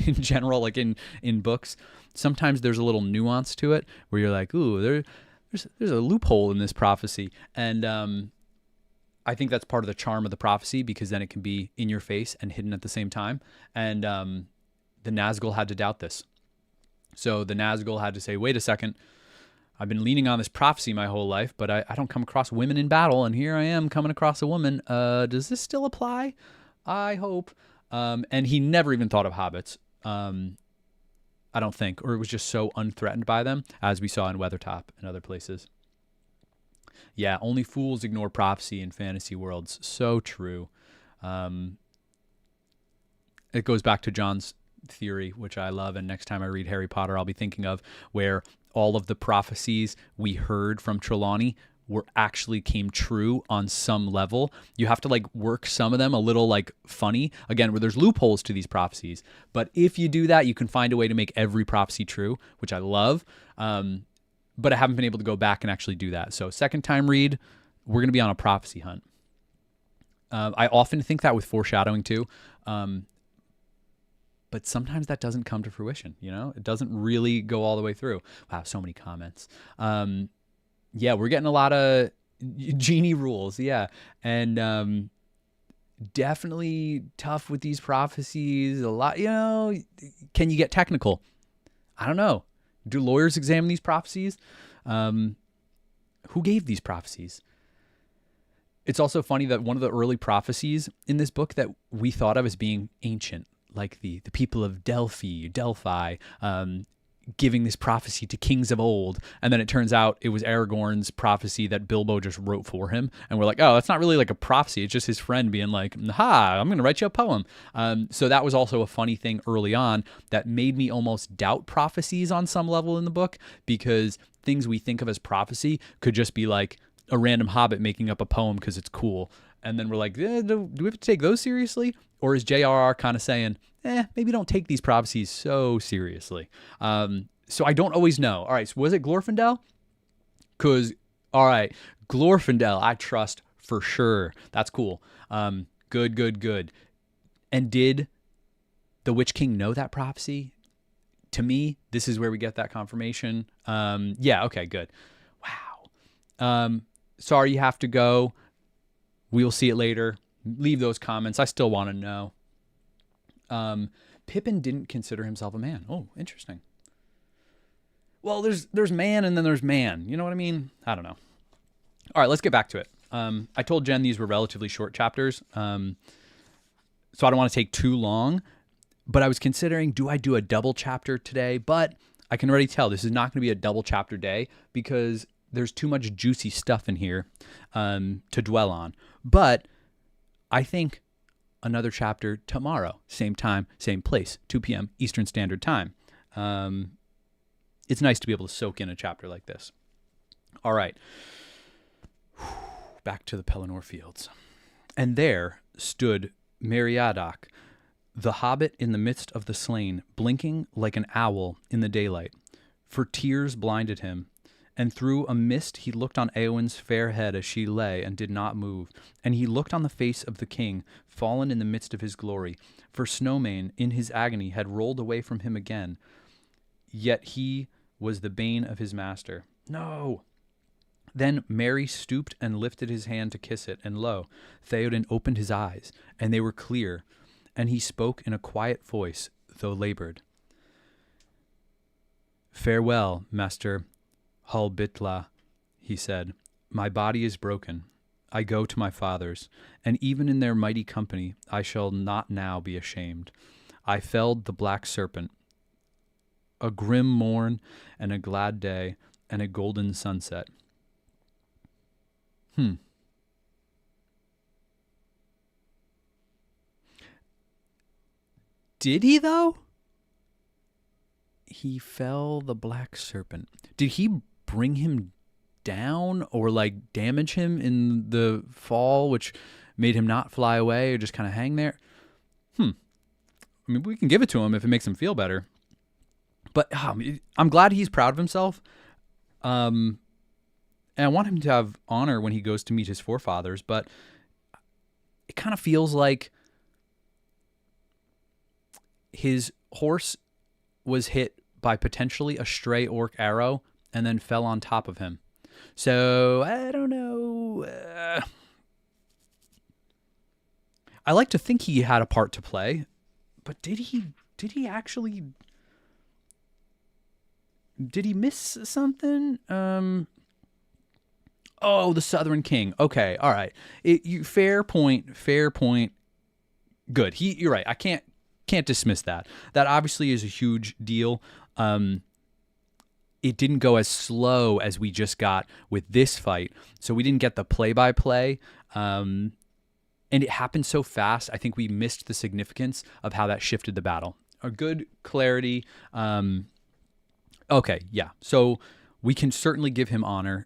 in general, like in books, sometimes there's a little nuance to it where you're like, ooh, there's a loophole in this prophecy. And I think that's part of the charm of the prophecy, because then it can be in your face and hidden at the same time. And the Nazgul had to doubt this. So the Nazgul had to say, wait a second, I've been leaning on this prophecy my whole life, but I don't come across women in battle, and here I am coming across a woman. Does this still apply? I hope. And he never even thought of hobbits, I don't think, or it was just so unthreatened by them, as we saw in Weathertop and other places. Yeah, only fools ignore prophecy in fantasy worlds. So true. It goes back to John's theory, which I love, and next time I read Harry Potter, I'll be thinking of, where all of the prophecies we heard from Trelawney actually came true on some level. You have to like work some of them a little like funny, again, where there's loopholes to these prophecies. But if you do that, you can find a way to make every prophecy true, which I love. But I haven't been able to go back and actually do that. So second time read, we're going to be on a prophecy hunt. I often think that with foreshadowing too. But sometimes that doesn't come to fruition, It doesn't really go all the way through. Wow, so many comments. Yeah, we're getting a lot of genie rules, yeah. And definitely tough with these prophecies. A lot, can you get technical? I don't know. Do lawyers examine these prophecies? Who gave these prophecies? It's also funny that one of the early prophecies in this book that we thought of as being ancient, like the people of Delphi, giving this prophecy to kings of old. And then it turns out it was Aragorn's prophecy that Bilbo just wrote for him. And we're like, oh, that's not really like a prophecy. It's just his friend being like, ha, I'm going to write you a poem. So that was also a funny thing early on that made me almost doubt prophecies on some level in the book, because things we think of as prophecy could just be like a random hobbit making up a poem because it's cool. And then we're like, do we have to take those seriously? Or is J.R.R. kind of saying, maybe don't take these prophecies so seriously? So I don't always know. All right, so was it Glorfindel? Because, all right, Glorfindel, I trust for sure. That's cool. Good. And did the Witch King know that prophecy? To me, this is where we get that confirmation. Yeah, okay, good. Wow. Sorry you have to go. We'll see it later. Leave those comments. I still want to know. Pippin didn't consider himself a man. Oh, interesting. Well, there's man and then there's man. You know what I mean? I don't know. All right, let's get back to it. I told Jen these were relatively short chapters, so I don't want to take too long. But I was considering, do I do a double chapter today? But I can already tell this is not going to be a double chapter day because there's too much juicy stuff in here to dwell on. But I think another chapter tomorrow, same time, same place, 2 p.m. Eastern Standard Time. It's nice to be able to soak in a chapter like this. All right. Back to the Pelennor fields. And there stood Meriadoc, the hobbit in the midst of the slain, blinking like an owl in the daylight, for tears blinded him. And through a mist he looked on Éowyn's fair head as she lay and did not move. And he looked on the face of the king, fallen in the midst of his glory. For Snowmane, in his agony, had rolled away from him again. Yet he was the bane of his master. No! Then Merry stooped and lifted his hand to kiss it, and lo, Theoden opened his eyes, and they were clear, and he spoke in a quiet voice, though labored. Farewell, Master Halbitla, he said. My body is broken. I go to my fathers, and even in their mighty company I shall not now be ashamed. I felled the black serpent. A grim morn, and a glad day, and a golden sunset. Did he, though? He fell the black serpent. Did he bring him down or, like, damage him in the fall, which made him not fly away or just kind of hang there? I mean, we can give it to him if it makes him feel better. But I'm glad he's proud of himself. And I want him to have honor when he goes to meet his forefathers, but it kind of feels like his horse was hit by potentially a stray orc arrow and then fell on top of him. So, I don't know. I like to think he had a part to play, but did he actually... Did he miss something? Oh, the Southern King. Okay, all right. Fair point. Good. You're right. I can't dismiss that. That obviously is a huge deal. It didn't go as slow as we just got with this fight, so we didn't get the play-by-play. And it happened so fast, I think we missed the significance of how that shifted the battle. A good clarity. Okay, yeah. So we can certainly give him honor.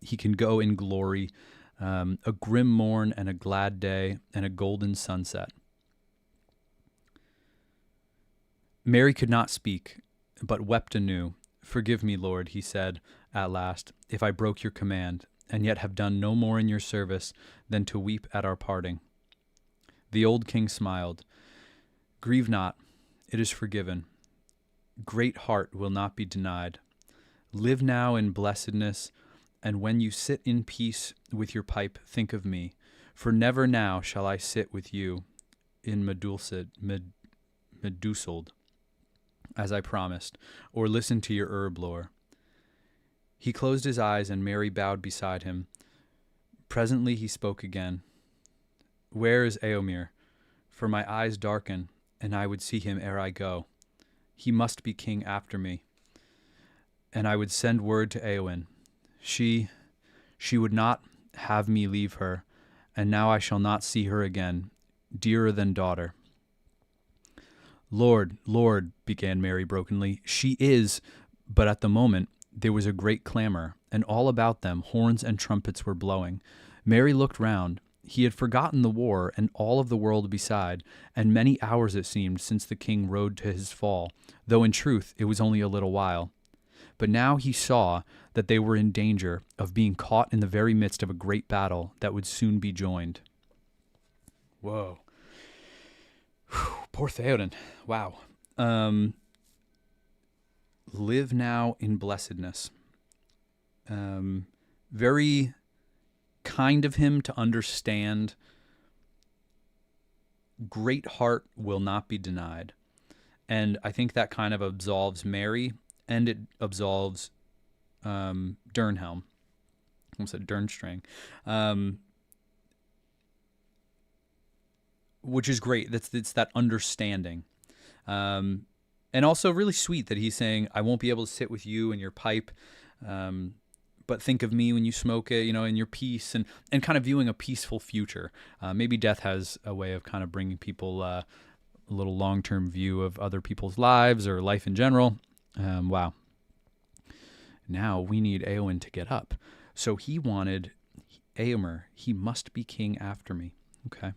He can go in glory. A grim morn and a glad day and a golden sunset. Mary could not speak, but wept anew. Forgive me, Lord, he said at last, if I broke your command, and yet have done no more in your service than to weep at our parting. The old king smiled. Grieve not, it is forgiven. Great heart will not be denied. Live now in blessedness, and when you sit in peace with your pipe, think of me, for never now shall I sit with you in Meduseld, as I promised, or listen to your herb lore. He closed his eyes, and Mary bowed beside him. Presently he spoke again. Where is Éomer? For my eyes darken, and I would see him ere I go. He must be king after me. And I would send word to Éowyn. She would not have me leave her, and now I shall not see her again, dearer than daughter. Lord, began Mary brokenly, she is, but at the moment there was a great clamor, and all about them horns and trumpets were blowing. Mary looked round. He had forgotten the war and all of the world beside, and many hours it seemed since the king rode to his fall, though in truth it was only a little while. But now he saw that they were in danger of being caught in the very midst of a great battle that would soon be joined. Whoa. Poor Theoden. Wow. Um, live now in blessedness. Very kind of him to understand. Great heart will not be denied. And I think that kind of absolves Mary, and it absolves Dernhelm. I almost said Dernstring. Which is great. It's that understanding. And also really sweet that he's saying, I won't be able to sit with you and your pipe, but think of me when you smoke it, in your peace, and kind of viewing a peaceful future. Maybe death has a way of kind of bringing people a little long-term view of other people's lives or life in general. Wow. Now we need Éowyn to get up. So he wanted Éomer. He must be king after me. Okay.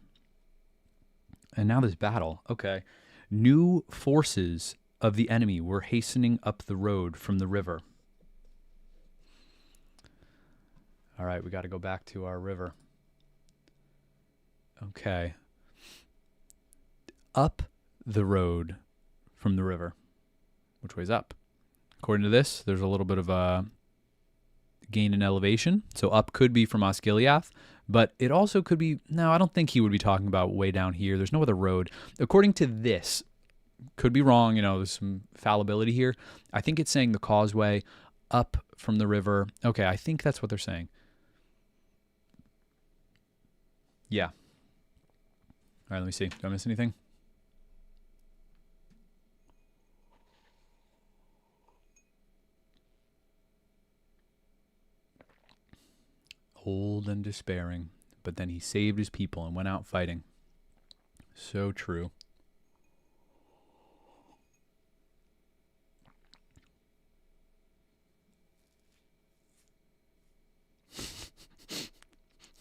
And now this battle. Okay. New forces of the enemy were hastening up the road from the river. All right, we got to go back to our river. Okay. Up the road from the river. Which way's up? According to this, there's a little bit of a gain in elevation. So up could be from Osgiliath, but it also could be, no, I don't think he would be talking about way down here. There's no other road. According to this, could be wrong, there's some fallibility here. I think it's saying the causeway up from the river. Okay, I think that's what they're saying. Yeah. All right, let me see. Did I miss anything? Old and despairing, but then he saved his people and went out fighting. So true.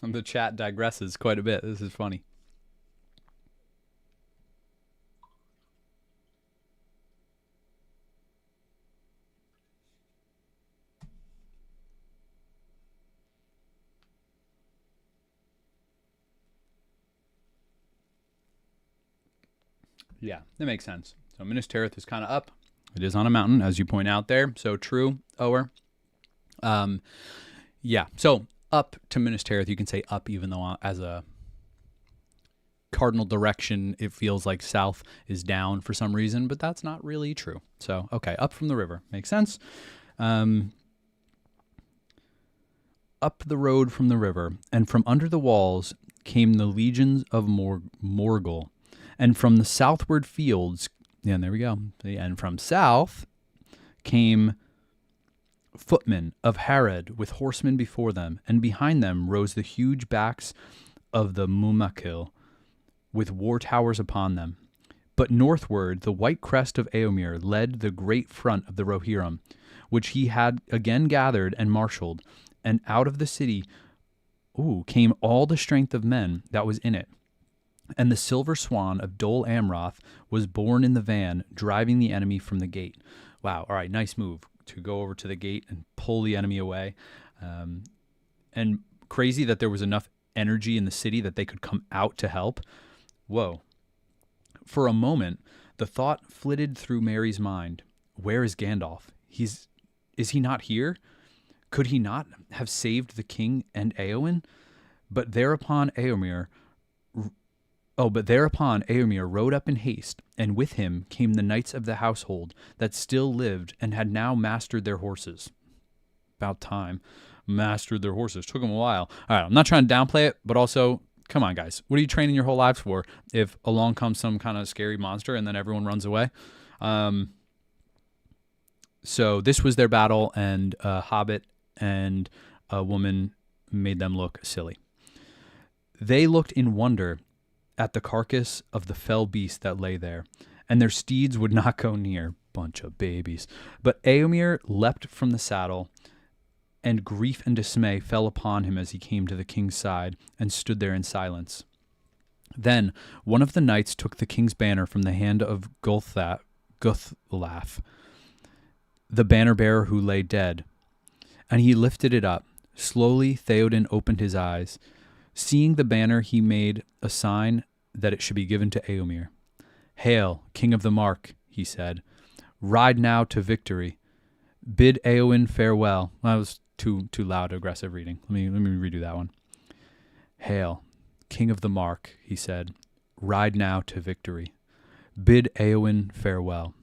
And the chat digresses quite a bit. This is funny. Yeah, that makes sense. So Minas Tirith is kind of up. It is on a mountain, as you point out there. So true, Ower. Yeah, so up to Minas Tirith, you can say up even though as a cardinal direction, it feels like south is down for some reason, but that's not really true. So, okay, up from the river. Makes sense. Up the road from the river, and from under the walls came the legions of Morgul. And from the southward fields, and there we go. And from south came footmen of Harad with horsemen before them, and behind them rose the huge backs of the Mumakil with war towers upon them. But northward the white crest of Éomer led the great front of the Rohirrim, which he had again gathered and marshalled, and out of the city came all the strength of men that was in it. And the silver swan of Dol Amroth was borne in the van, driving the enemy from the gate. Wow, all right, nice move to go over to the gate and pull the enemy away. And crazy that there was enough energy in the city that they could come out to help. Whoa. For a moment, the thought flitted through Mary's mind. Where is Gandalf? Is he not here? Could he not have saved the king and Éowyn? But thereupon Éomer rode up in haste, and with him came the knights of the household that still lived and had now mastered their horses. About time. Mastered their horses. Took them a while. All right, I'm not trying to downplay it, but also, come on, guys. What are you training your whole lives for if along comes some kind of scary monster and then everyone runs away? So this was their battle, and a hobbit and a woman made them look silly. They looked in wonder at the carcass of the fell beast that lay there, and their steeds would not go near. Bunch of babies. But Éomer leapt from the saddle, and grief and dismay fell upon him as he came to the king's side and stood there in silence. Then one of the knights took the king's banner from the hand of Guthlaf, the banner-bearer who lay dead, and he lifted it up. Slowly Theoden opened his eyes. Seeing the banner, he made a sign that it should be given to Éomer. Hail, King of the Mark, he said. Ride now to victory. Bid Éowyn farewell. That was too loud, aggressive reading. Let me redo that one. Hail, King of the Mark, he said. Ride now to victory. Bid Éowyn farewell.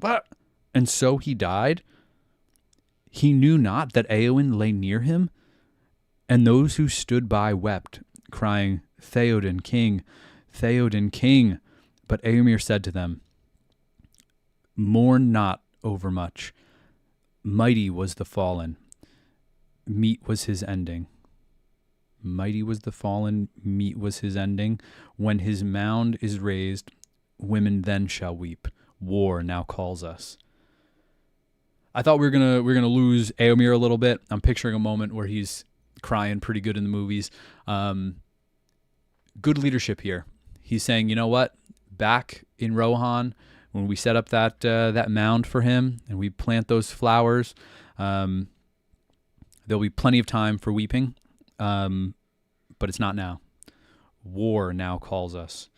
What? And so he died? He knew not that Éowyn lay near him? And those who stood by wept, crying, Theoden, king, Theoden, king. But Éomer said to them, Mourn not overmuch. Mighty was the fallen. Meet was his ending. Mighty was the fallen, meet was his ending. When his mound is raised, women then shall weep. War now calls us. I thought we were gonna lose Éomer a little bit. I'm picturing a moment where he's crying pretty good in the movies. Good leadership here. He's saying, you know what? Back in Rohan, when we set up that mound for him and we plant those flowers, there'll be plenty of time for weeping. But it's not now. War now calls us.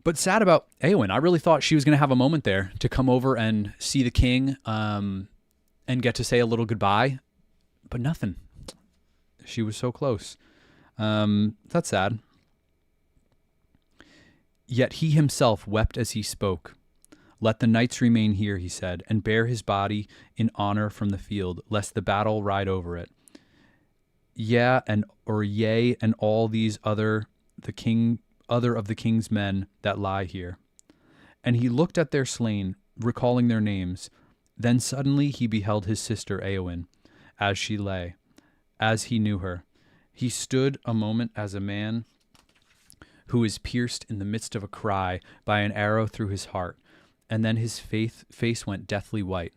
But sad about Éowyn. I really thought she was going to have a moment there to come over and see the king and get to say a little goodbye. But nothing. She was so close. That's sad. Yet he himself wept as he spoke. Let the knights remain here, he said, and bear his body in honor from the field, lest the battle ride over it. Yea, and all these other of the king's men that lie here. And he looked at their slain, recalling their names. Then suddenly he beheld his sister Éowyn, as she lay, as he knew her. He stood a moment as a man who is pierced in the midst of a cry by an arrow through his heart, and then his face went deathly white,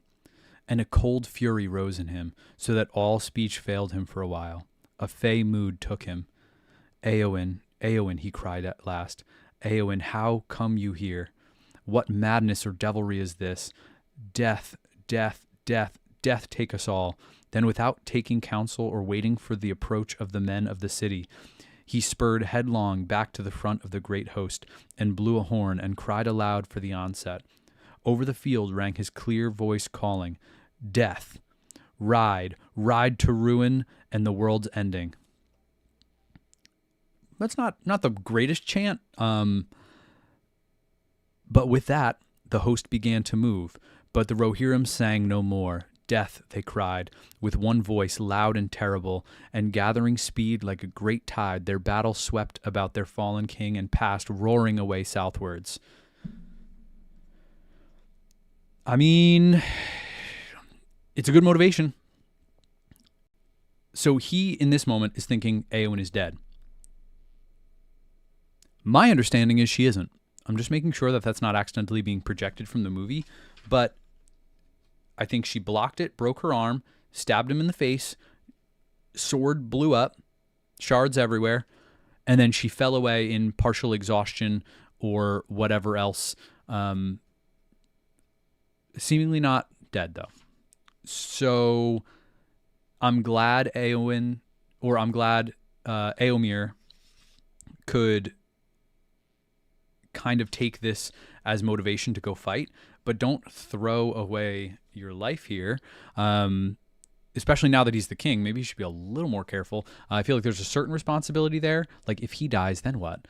and a cold fury rose in him, so that all speech failed him for a while. A fey mood took him. Éowyn, Éowyn, he cried at last. Éowyn, how come you here? What madness or devilry is this? Death, death, death, death take us all. Then without taking counsel or waiting for the approach of the men of the city, he spurred headlong back to the front of the great host and blew a horn and cried aloud for the onset. Over the field rang his clear voice calling, Death! Ride, ride to ruin and the world's ending. That's not the greatest chant, but with that, the host began to move, but the Rohirrim sang no more. Death, they cried, with one voice loud and terrible, and gathering speed like a great tide, their battle swept about their fallen king and passed roaring away southwards. I mean, it's a good motivation. So he, in this moment, is thinking Éowyn is dead. My understanding is she isn't. I'm just making sure that that's not accidentally being projected from the movie, but I think she blocked it, broke her arm, stabbed him in the face, sword blew up, shards everywhere, and then she fell away in partial exhaustion or whatever else. Seemingly not dead, though. So I'm glad Éowyn, or I'm glad Éomer could kind of take this as motivation to go fight, but don't throw away your life here. Especially now that he's the king, maybe you should be a little more careful. I feel like there's a certain responsibility there. Like if he dies, then what?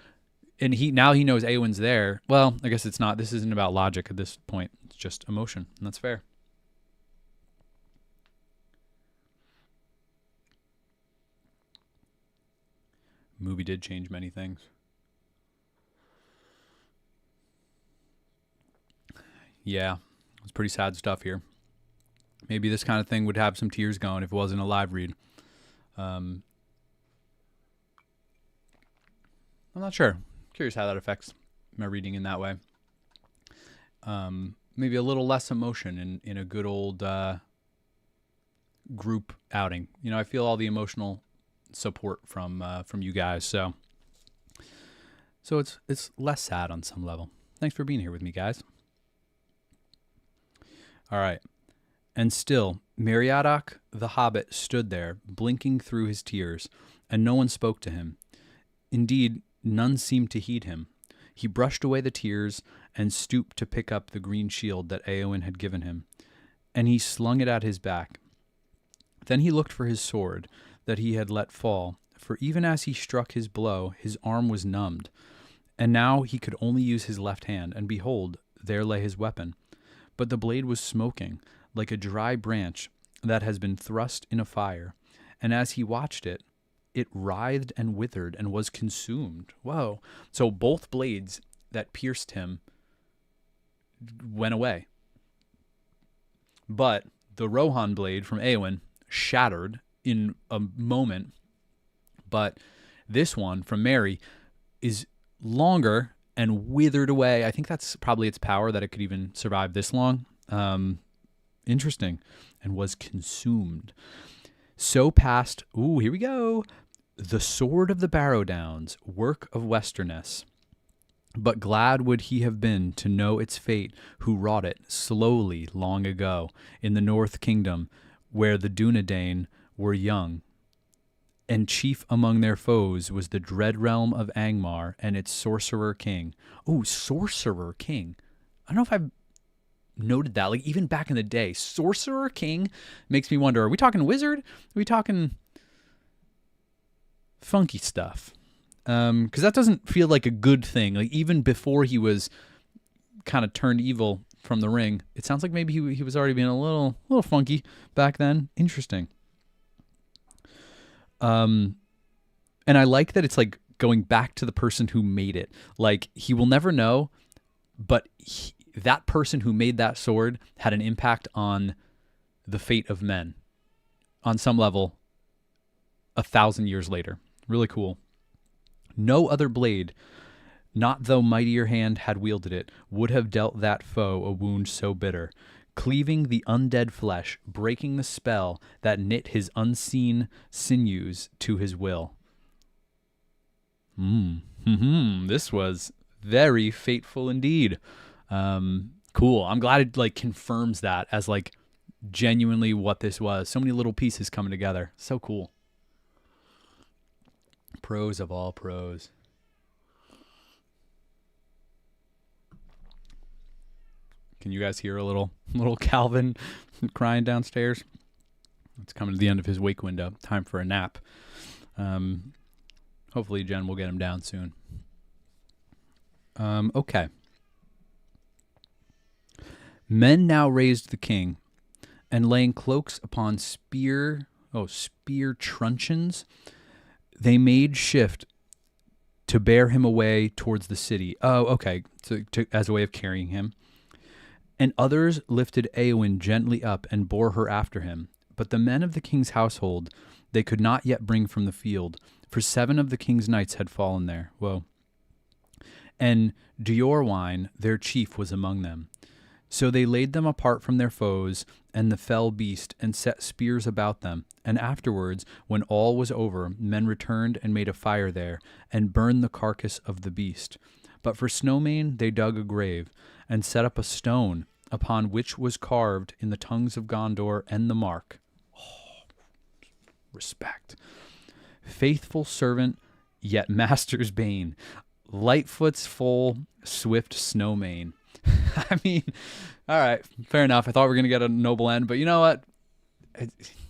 And he knows Éowyn's there. Well, I guess it's not. This isn't about logic at this point. It's just emotion, and that's fair. Movie did change many things. Yeah, it's pretty sad stuff here. Maybe this kind of thing would have some tears going if it wasn't a live read. I'm not sure. Curious how that affects my reading in that way. Maybe a little less emotion in a good old group outing. You know, I feel all the emotional support from you guys, so it's less sad on some level. Thanks for being here with me, guys. All right. And still, Meriadoc the Hobbit stood there, blinking through his tears, and no one spoke to him. Indeed, none seemed to heed him. He brushed away the tears and stooped to pick up the green shield that Eowyn had given him, and he slung it at his back. Then he looked for his sword that he had let fall, for even as he struck his blow, his arm was numbed, and now he could only use his left hand, and behold, there lay his weapon. But the blade was smoking, like a dry branch that has been thrust in a fire, and as he watched it, it writhed and withered and was consumed. Whoa. So both blades that pierced him went away. But the Rohan blade from Eowyn shattered in a moment. But this one from Merry is longer and withered away. I think that's probably its power, that it could even survive this long. Interesting. And was consumed. So passed, here we go, the sword of the Barrow Downs, work of Westerness. But glad would he have been to know its fate who wrought it slowly long ago in the North Kingdom, where the Dunedain were young. And chief among their foes was the dread realm of Angmar and its sorcerer king. Oh, sorcerer king. I don't know if I've noted that. Like, even back in the day, sorcerer king makes me wonder, are we talking wizard? Are we talking funky stuff? Because that doesn't feel like a good thing. Like, even before he was kind of turned evil from the ring, it sounds like maybe he was already being a little funky back then. Interesting. And I like that it's like going back to the person who made it. Like, he will never know, but that person who made that sword had an impact on the fate of men on some level 1,000 years later. Really cool. No other blade, not though mightier hand had wielded it, would have dealt that foe a wound so bitter, cleaving the undead flesh, breaking the spell that knit his unseen sinews to his will. This was very fateful indeed. Cool. I'm glad it like confirms that as like genuinely what this was. So many little pieces coming together. So cool. Pros of all pros. Can you guys hear a little Calvin crying downstairs? It's coming to the end of his wake window. Time for a nap. Hopefully Jen will get him down soon. Okay. Men now raised the king, and laying cloaks upon spear truncheons, they made shift to bear him away towards the city. Oh, okay. So as a way of carrying him. And others lifted Eowyn gently up and bore her after him. But the men of the king's household they could not yet bring from the field, for 7 of the king's knights had fallen there. Whoa. And Diorwine, their chief, was among them. So they laid them apart from their foes and the fell beast, and set spears about them. And afterwards, when all was over, men returned and made a fire there, and burned the carcass of the beast. But for Snowmane they dug a grave, and set up a stone, upon which was carved in the tongues of Gondor and the mark. Oh, respect. Faithful servant, yet master's bane. Lightfoot's foal, swift Snowmane. I mean, all right, fair enough. I thought we were going to get a noble end, but you know what?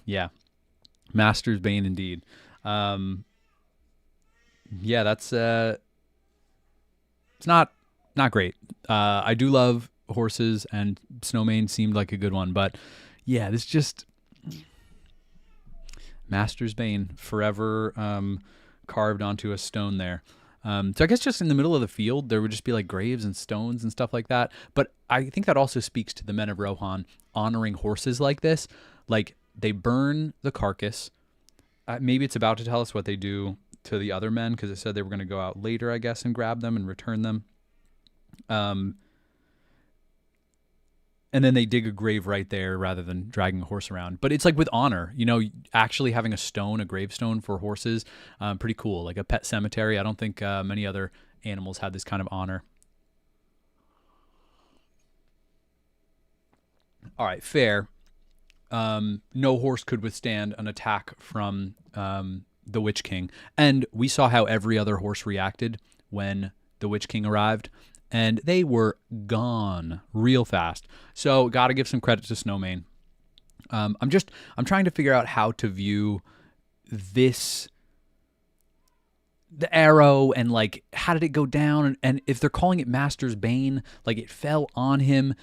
Yeah, master's bane indeed. Yeah, that's it's not great. I do love horses, and Snowmane seemed like a good one, but yeah, this just master's bane forever carved onto a stone there. So I guess just in the middle of the field, there would just be like graves and stones and stuff like that. But I think that also speaks to the men of Rohan honoring horses like this. Like, they burn the carcass. Maybe it's about to tell us what they do to the other men, because it said they were going to go out later, I guess, and grab them and return them. And then they dig a grave right there rather than dragging a horse around. But it's like with honor, you know, actually having a gravestone for horses, pretty cool. Like a pet cemetery. I don't think many other animals had this kind of honor. All right, fair. No horse could withstand an attack from the Witch King. And we saw how every other horse reacted when the Witch King arrived, and they were gone real fast. So got to give some credit to Snowmane. I'm trying to figure out how to view this, the arrow, and like how did it go down, and if they're calling it Master's Bane, like it fell on him.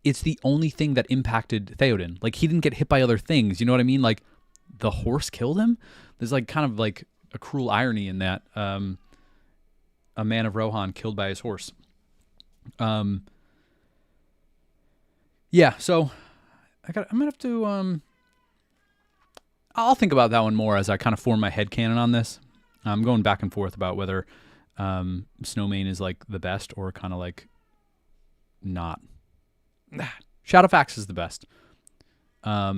It's the only thing that impacted Theoden. Like he didn't get hit by other things. You know what I mean? Like the horse killed him. There's like kind of like a cruel irony in that. A man of Rohan killed by his horse. Yeah, so I'm gonna have to I'll think about that one more as I kind of form my headcanon on this. I'm going back and forth about whether Snowmane is like the best or kind of like not. Shadowfax is the best. I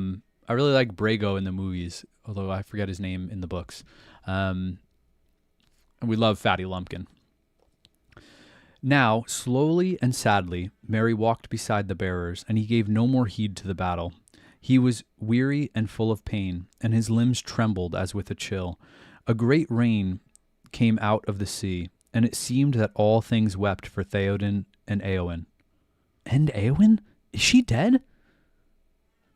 really like Brago in the movies, although I forget his name in the books. And we love Fatty Lumpkin. Now, slowly and sadly, Merry walked beside the bearers, and he gave no more heed to the battle. He was weary and full of pain, and his limbs trembled as with a chill. A great rain came out of the sea, and it seemed that all things wept for Theoden and Éowyn. And Éowyn? Is she dead?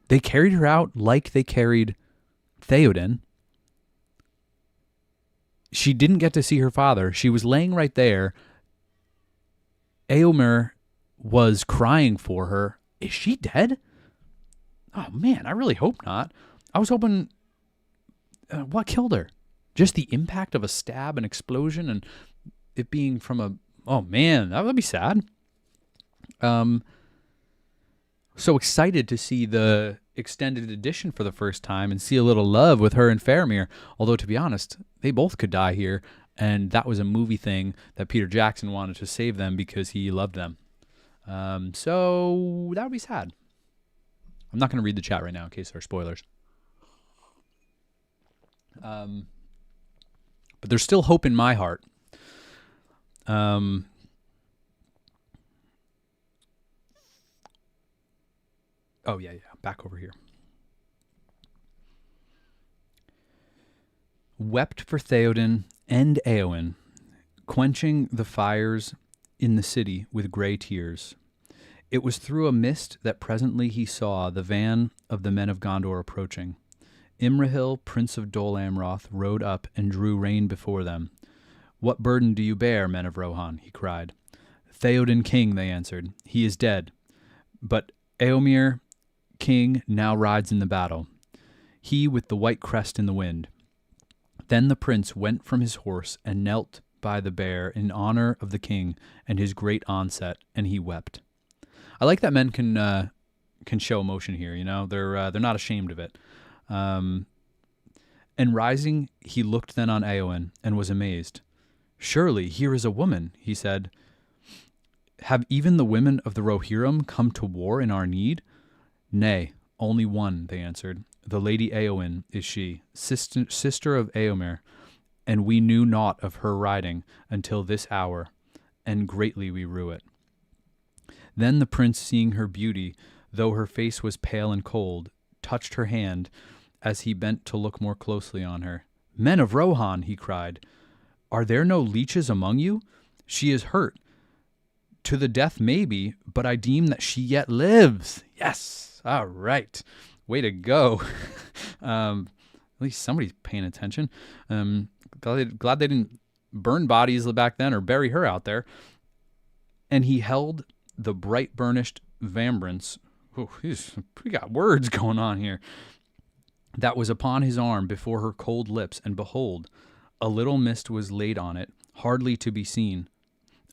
They carried her out like they carried Theoden. She didn't get to see her father. She was laying right there. Éomer was crying for her. Is she dead? Oh, man, I really hope not. I was hoping... what killed her? Just the impact of a stab, an explosion, and it being from a... Oh, man, that would be sad. So excited to see the extended edition for the first time and see a little love with her and Faramir. Although, to be honest, they both could die here, and that was a movie thing that Peter Jackson wanted to save them because he loved them. So that would be sad. I'm not going to read the chat right now in case there are spoilers. But there's still hope in my heart. Oh, yeah, back over here. Wept for Theoden and Éowyn, quenching the fires in the city with grey tears. It was through a mist that presently he saw the van of the men of Gondor approaching. Imrahil, Prince of Dol Amroth, rode up and drew rein before them. "What burden do you bear, men of Rohan?" he cried. "Theoden King," they answered. "He is dead. But Éomer King now rides in the battle, he with the white crest in the wind." Then the prince went from his horse and knelt by the bear in honor of the king and his great onset, and he wept. I like that men can show emotion here. You know, they're not ashamed of it. And rising, he looked then on Éowyn and was amazed. "Surely here is a woman," he said. "Have even the women of the Rohirrim come to war in our need?" "Nay, only one," they answered. "The Lady Éowyn is she, sister of Éomer, and we knew naught of her riding until this hour, and greatly we rue it." Then the prince, seeing her beauty, though her face was pale and cold, touched her hand as he bent to look more closely on her. "Men of Rohan," he cried, "are there no leeches among you? She is hurt. To the death maybe, but I deem that she yet lives." Yes! All right. Way to go. At least somebody's paying attention. Glad they didn't burn bodies back then or bury her out there. And he held the bright burnished vambrance. Oh, we got words going on here. That was upon his arm before her cold lips, and behold, a little mist was laid on it, hardly to be seen.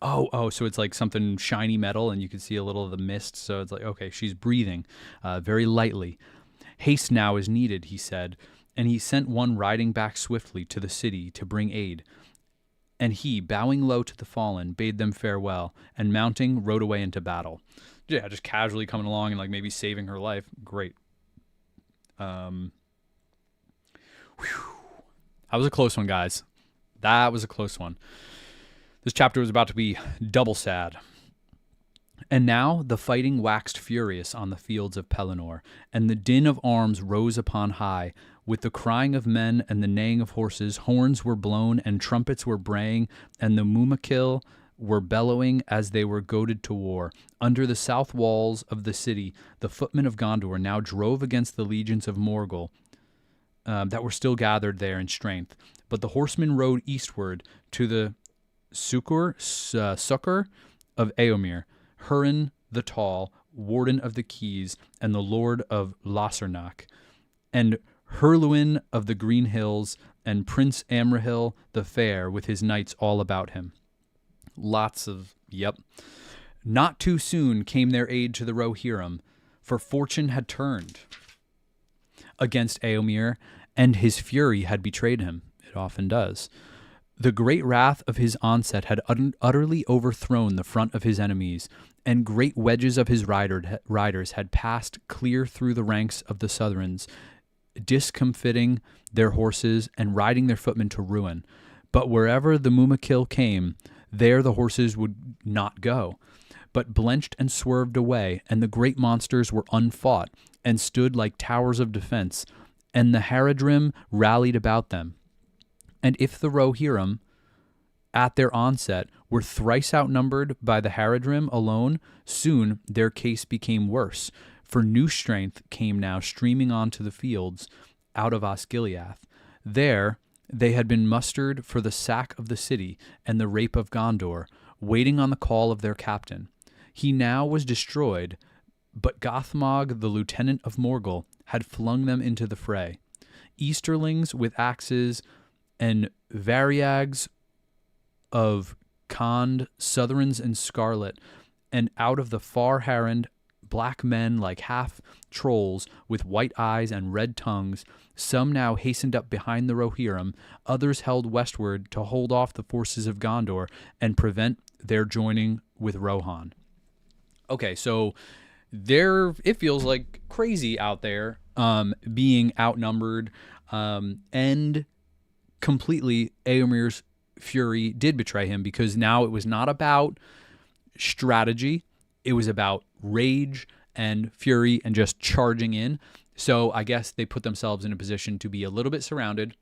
Oh, so it's like something shiny metal, and you can see a little of the mist, so it's like, okay, she's breathing very lightly. "Haste now is needed," he said, and he sent one riding back swiftly to the city to bring aid. And he, bowing low to the fallen, bade them farewell, and mounting, rode away into battle. Yeah, just casually coming along and like maybe saving her life. Great. That was a close one, guys. That was a close one. This chapter was about to be double sad. And now the fighting waxed furious on the fields of Pelennor, and the din of arms rose upon high, with the crying of men and the neighing of horses. Horns were blown and trumpets were braying, and the Mumakil were bellowing as they were goaded to war. Under the south walls of the city, the footmen of Gondor now drove against the legions of Morgul that were still gathered there in strength. But the horsemen rode eastward to the succor of Eomer, Hurin the Tall, Warden of the Keys, and the Lord of Lossarnach, and Herluin of the Green Hills, and Prince Amrahil the Fair, with his knights all about him. Lots of, yep. Not too soon came their aid to the Rohirrim, for fortune had turned against Eomer, and his fury had betrayed him. It often does. The great wrath of his onset had utterly overthrown the front of his enemies, and great wedges of his riders had passed clear through the ranks of the Southrons, discomfiting their horses and riding their footmen to ruin. But wherever the Mumakil came, there the horses would not go, but blenched and swerved away, and the great monsters were unfought, and stood like towers of defense, and the Haradrim rallied about them. And if the Rohirrim, at their onset, were thrice outnumbered by the Haradrim alone, soon their case became worse, for new strength came now streaming onto the fields out of Osgiliath. There they had been mustered for the sack of the city and the rape of Gondor, waiting on the call of their captain. He now was destroyed, but Gothmog, the lieutenant of Morgul, had flung them into the fray. Easterlings with axes and Variags of Khand, Southrons in scarlet, and out of the far Harand, black men like half trolls with white eyes and red tongues. Some now hastened up behind the Rohirrim, others held westward to hold off the forces of Gondor and prevent their joining with Rohan. Okay, so it feels like crazy out there, being outnumbered, and completely Eomer's fury did betray him, because now it was not about strategy, it was about rage and fury and just charging in. So I guess they put themselves in a position to be a little bit surrounded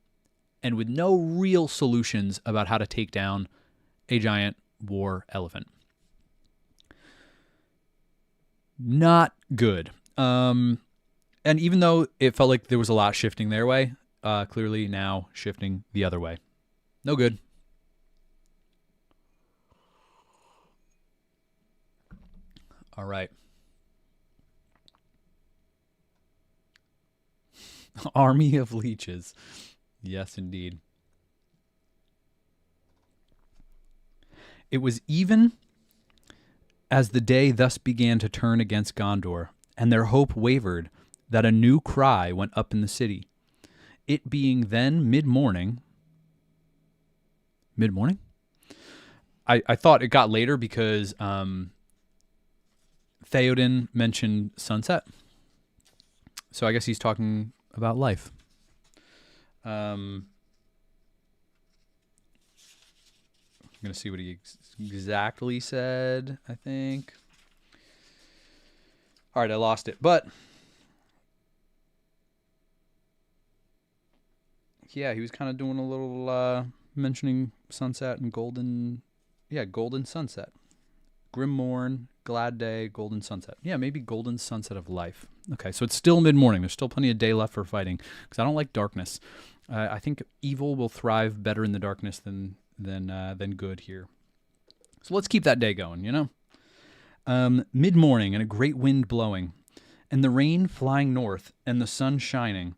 and with no real solutions about how to take down a giant war elephant. Not good. And even though it felt like there was a lot shifting their way, clearly now shifting the other way. No good. All right. Army of leeches. Yes, indeed. It was even as the day thus began to turn against Gondor, and their hope wavered, that a new cry went up in the city. It being then mid-morning. Mid-morning? I thought it got later because Theoden mentioned sunset. So I guess he's talking about life. I'm going to see what he exactly said, I think. All right, I lost it. But yeah, he was kind of doing a little mentioning sunset and golden sunset. Grim morn, glad day, golden sunset. Yeah, maybe golden sunset of life. Okay, so it's still mid-morning. There's still plenty of day left for fighting, because I don't like darkness. I think evil will thrive better in the darkness than good here. So let's keep that day going, you know? Mid-morning and a great wind blowing, and the rain flying north and the sun shining.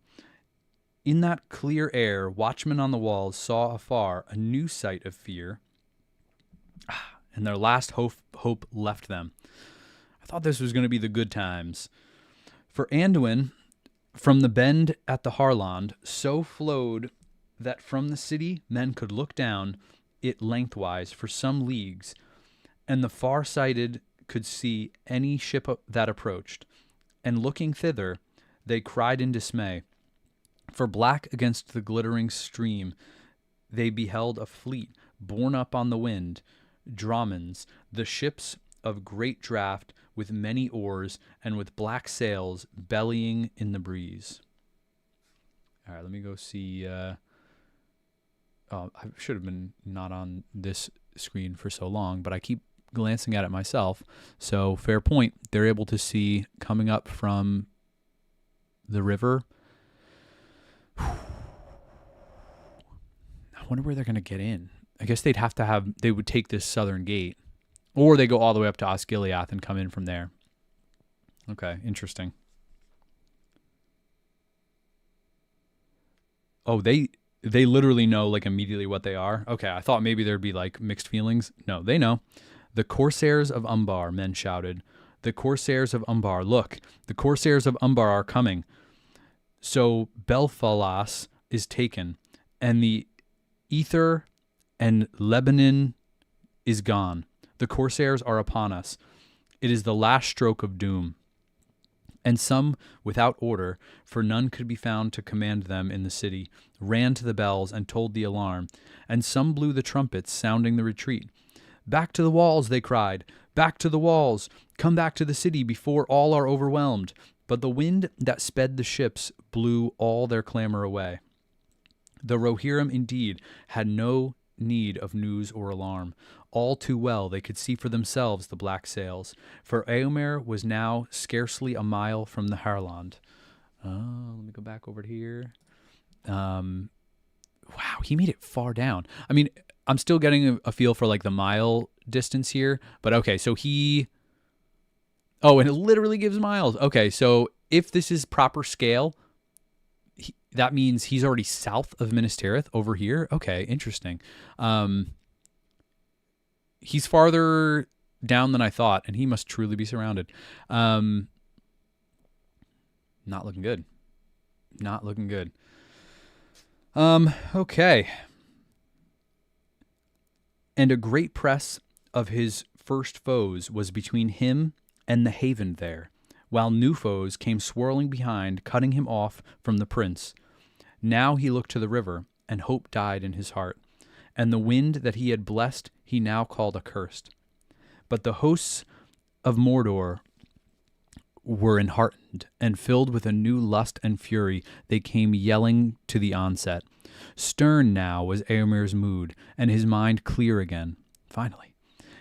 In that clear air, watchmen on the walls saw afar a new sight of fear, and their last hope left them. I thought this was going to be the good times. For Anduin, from the bend at the Harland, so flowed that from the city men could look down it lengthwise for some leagues, and the far-sighted could see any ship that approached. And looking thither, they cried in dismay. For black against the glittering stream, they beheld a fleet borne up on the wind, Dromons, the ships of great draught, with many oars, and with black sails bellying in the breeze. All right, let me go see. I should have been not on this screen for so long, but I keep glancing at it myself. So fair point. They're able to see coming up from the river. I wonder where they're going to get in. I guess they would take this southern gate, or they go all the way up to Osgiliath and come in from there. Okay, interesting. Oh, they literally know like immediately what they are. Okay, I thought maybe there'd be like mixed feelings. No, they know. The Corsairs of Umbar, men shouted. The Corsairs of Umbar, look, the Corsairs of Umbar are coming. So Belfalas is taken, and the Ether and Lebanon is gone. The Corsairs are upon us. It is the last stroke of doom. And some, without order, for none could be found to command them in the city, ran to the bells and told the alarm, and some blew the trumpets, sounding the retreat. Back to the walls, they cried. Back to the walls. Come back to the city before all are overwhelmed. But the wind that sped the ships blew all their clamor away. The Rohirrim, indeed, had no need of news or alarm. All too well they could see for themselves the black sails, for Eomer was now scarcely a mile from the Harland. Let me go back over here. Wow, he made it far down. I mean, I'm still getting a feel for like the mile distance here, but okay, so and it literally gives miles. Okay, so if this is proper scale, that means he's already south of Minas Tirith over here. Okay, interesting. He's farther down than I thought, and he must truly be surrounded. Not looking good. Not looking good. Okay. And a great press of his first foes was between him and the haven there, while new foes came swirling behind, cutting him off from the prince. Now he looked to the river, and hope died in his heart, and the wind that he had blessed he now called accursed. But the hosts of Mordor were enheartened, and filled with a new lust and fury, they came yelling to the onset. Stern now was Eomer's mood, and his mind clear again. Finally,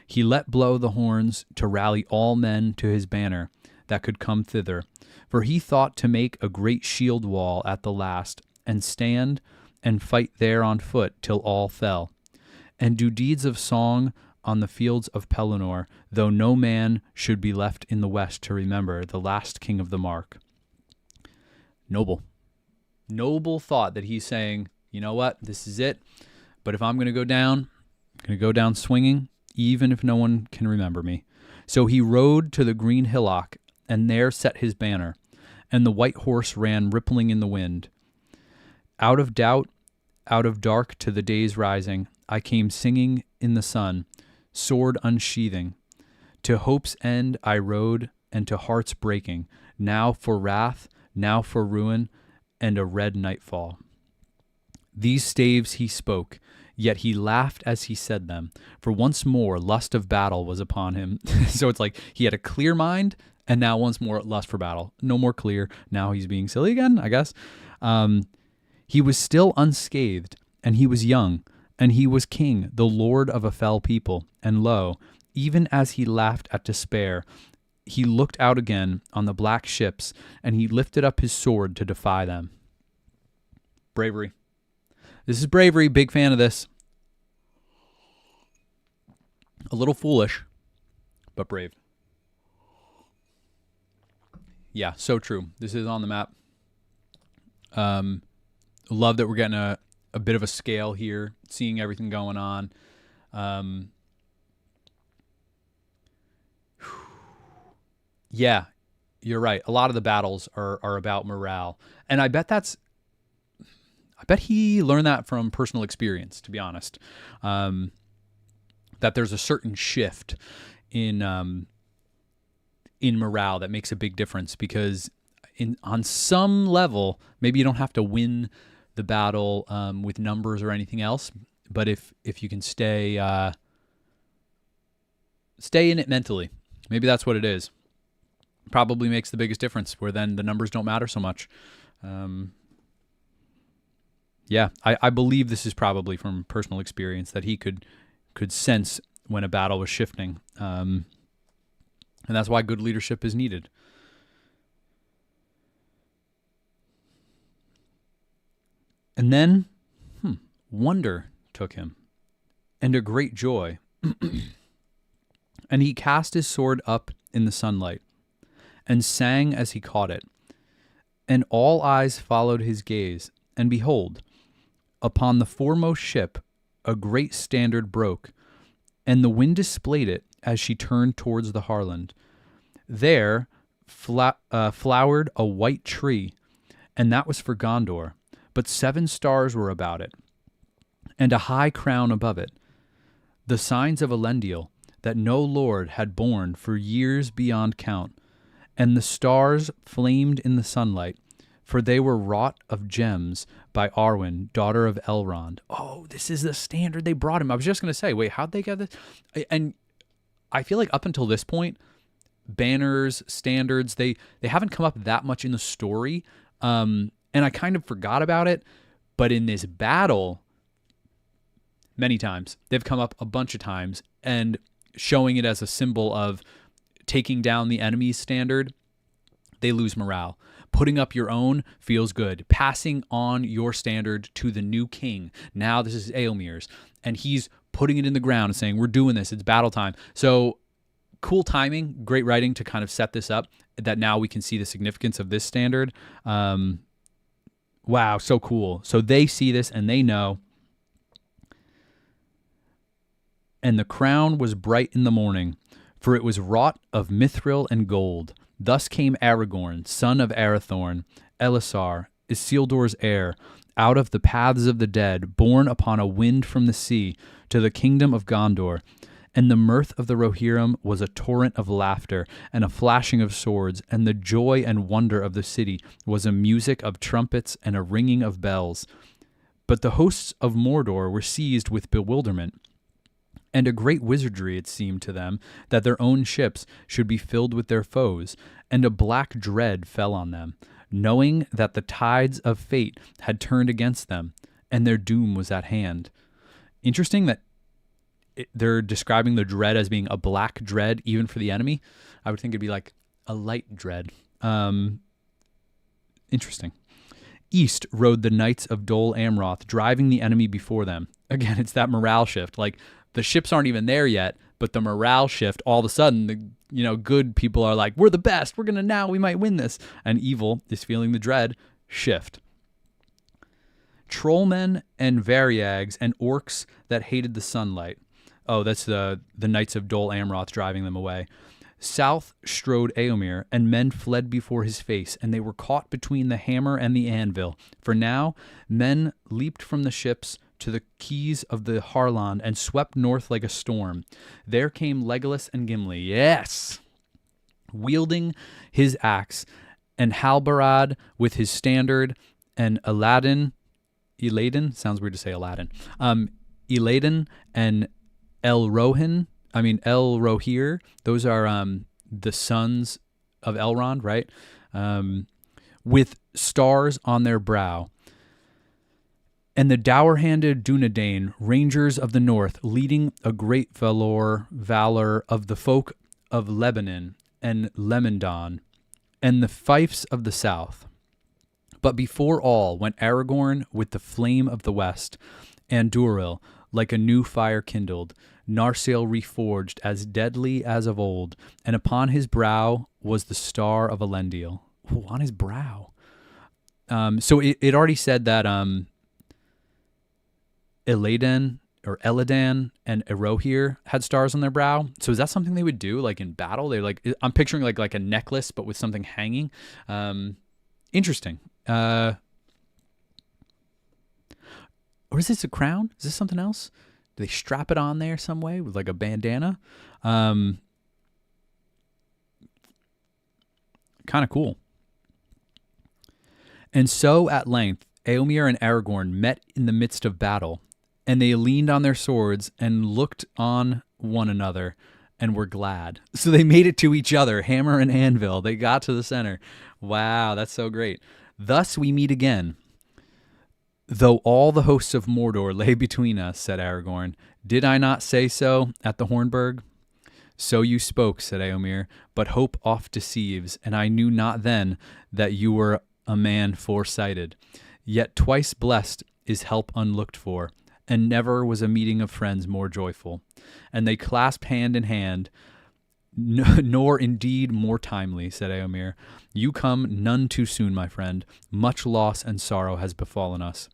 he let blow the horns to rally all men to his banner that could come thither, for he thought to make a great shield wall at the last, and stand and fight there on foot till all fell, and do deeds of song on the fields of Pelennor, though no man should be left in the west to remember the last king of the Mark. Noble thought that he's saying, you know what, this is it, but if I'm going to go down, I'm going to go down swinging, even if no one can remember me. So he rode to the green hillock, and there set his banner, and the white horse ran rippling in the wind. Out of doubt, out of dark to the day's rising, I came singing in the sun, sword unsheathing. To hope's end I rode, and to heart's breaking, now for wrath, now for ruin, and a red nightfall. These staves he spoke, yet he laughed as he said them, for once more lust of battle was upon him. So it's like he had a clear mind, and now once more lust for battle. No more clear. Now he's being silly again, I guess. He was still unscathed, and he was young, and he was king, the lord of a fell people. And lo, even as he laughed at despair, he looked out again on the black ships, and he lifted up his sword to defy them. Bravery. This is bravery. Big fan of this. A little foolish, but brave. Yeah, so true. This is on the map. Love that we're getting a bit of a scale here, seeing everything going on. Yeah, you're right. A lot of the battles are about morale. And I bet he learned that from personal experience, to be honest. That there's a certain shift in morale that makes a big difference, because on some level, maybe you don't have to win the battle with numbers or anything else, but if you can stay in it mentally, maybe that's what it is. Probably makes the biggest difference, where then the numbers don't matter so much. Yeah, I believe this is probably from personal experience, that he could could sense when a battle was shifting. And that's why good leadership is needed. And then wonder took him, and a great joy. And he cast his sword up in the sunlight, and sang as he caught it. And all eyes followed his gaze, and behold, upon the foremost ship a great standard broke, and the wind displayed it as she turned towards the Harland. There flowered a white tree, and that was for Gondor, but 7 stars were about it, and a high crown above it, the signs of Elendil, that no lord had borne for years beyond count. And the stars flamed in the sunlight, for they were wrought of gems by Arwen, daughter of Elrond. Oh, this is the standard they brought him. I was just going to say, wait, how'd they get this? And I feel like up until this point, banners, standards, they haven't come up that much in the story. And I kind of forgot about it. But in this battle, many times, they've come up a bunch of times, and showing it as a symbol of taking down the enemy's standard, they lose morale. Putting up your own feels good. Passing on your standard to the new king. Now this is Eomer's, and he's putting it in the ground and saying, we're doing this. It's battle time. So cool timing, great writing to kind of set this up, that now we can see the significance of this standard. Wow, so cool. So they see this and they know. And the crown was bright in the morning, for it was wrought of mithril and gold. Thus came Aragorn, son of Arathorn, Elisar, Isildur's heir, out of the paths of the dead, borne upon a wind from the sea, to the kingdom of Gondor. And the mirth of the Rohirrim was a torrent of laughter, and a flashing of swords, and the joy and wonder of the city was a music of trumpets and a ringing of bells. But the hosts of Mordor were seized with bewilderment, and a great wizardry it seemed to them that their own ships should be filled with their foes, and a black dread fell on them, knowing that the tides of fate had turned against them, and their doom was at hand. Interesting that they're describing the dread as being a black dread, even for the enemy. I would think it'd be like a light dread. Interesting. East rode the knights of Dol Amroth, driving the enemy before them. Again, it's that morale shift. Like, the ships aren't even there yet, but the morale shift, all of a sudden, the good people are like, we're the best. We're going to we might win this. And evil is feeling the dread shift. Trollmen and Varyags and orcs that hated the sunlight. Oh, that's the knights of Dol Amroth driving them away. South strode Eomer, and men fled before his face, and they were caught between the hammer and the anvil. For now, men leaped from the ships to the quays of the Harland and swept north like a storm. There came Legolas and Gimli, yes, wielding his axe, and Halbarad with his standard, and Eladin, sounds weird to say Aladdin, Eladin and El Rohir, those are the sons of Elrond, right? With stars on their brow. And the dour-handed Dunedain, rangers of the north, leading a great valor of the folk of Lebanon and Lemendon, and the fiefs of the south. But before all went Aragorn with the flame of the west, and Duril, like a new fire kindled, Narsil reforged, as deadly as of old, and upon his brow was the star of Elendil. Ooh, on his brow. So it already said that Elladan and Erohir had stars on their brow. So is that something they would do, like in battle? They're like, I'm picturing like a necklace, but with something hanging. Interesting. Or is this a crown? Is this something else? Do they strap it on there some way with like a bandana? Kind of cool. And so at length, Eomer and Aragorn met in the midst of battle, and they leaned on their swords and looked on one another and were glad. So they made it to each other, hammer and anvil. They got to the center. Wow, that's so great. Thus we meet again. Though all the hosts of Mordor lay between us, said Aragorn, did I not say so at the Hornburg? So you spoke, said Eomer, but hope oft deceives, and I knew not then that you were a man foresighted. Yet twice blessed is help unlooked for, and never was a meeting of friends more joyful. And they clasped hand in hand, nor indeed more timely, said Eomer. You come none too soon, my friend. Much loss and sorrow has befallen us.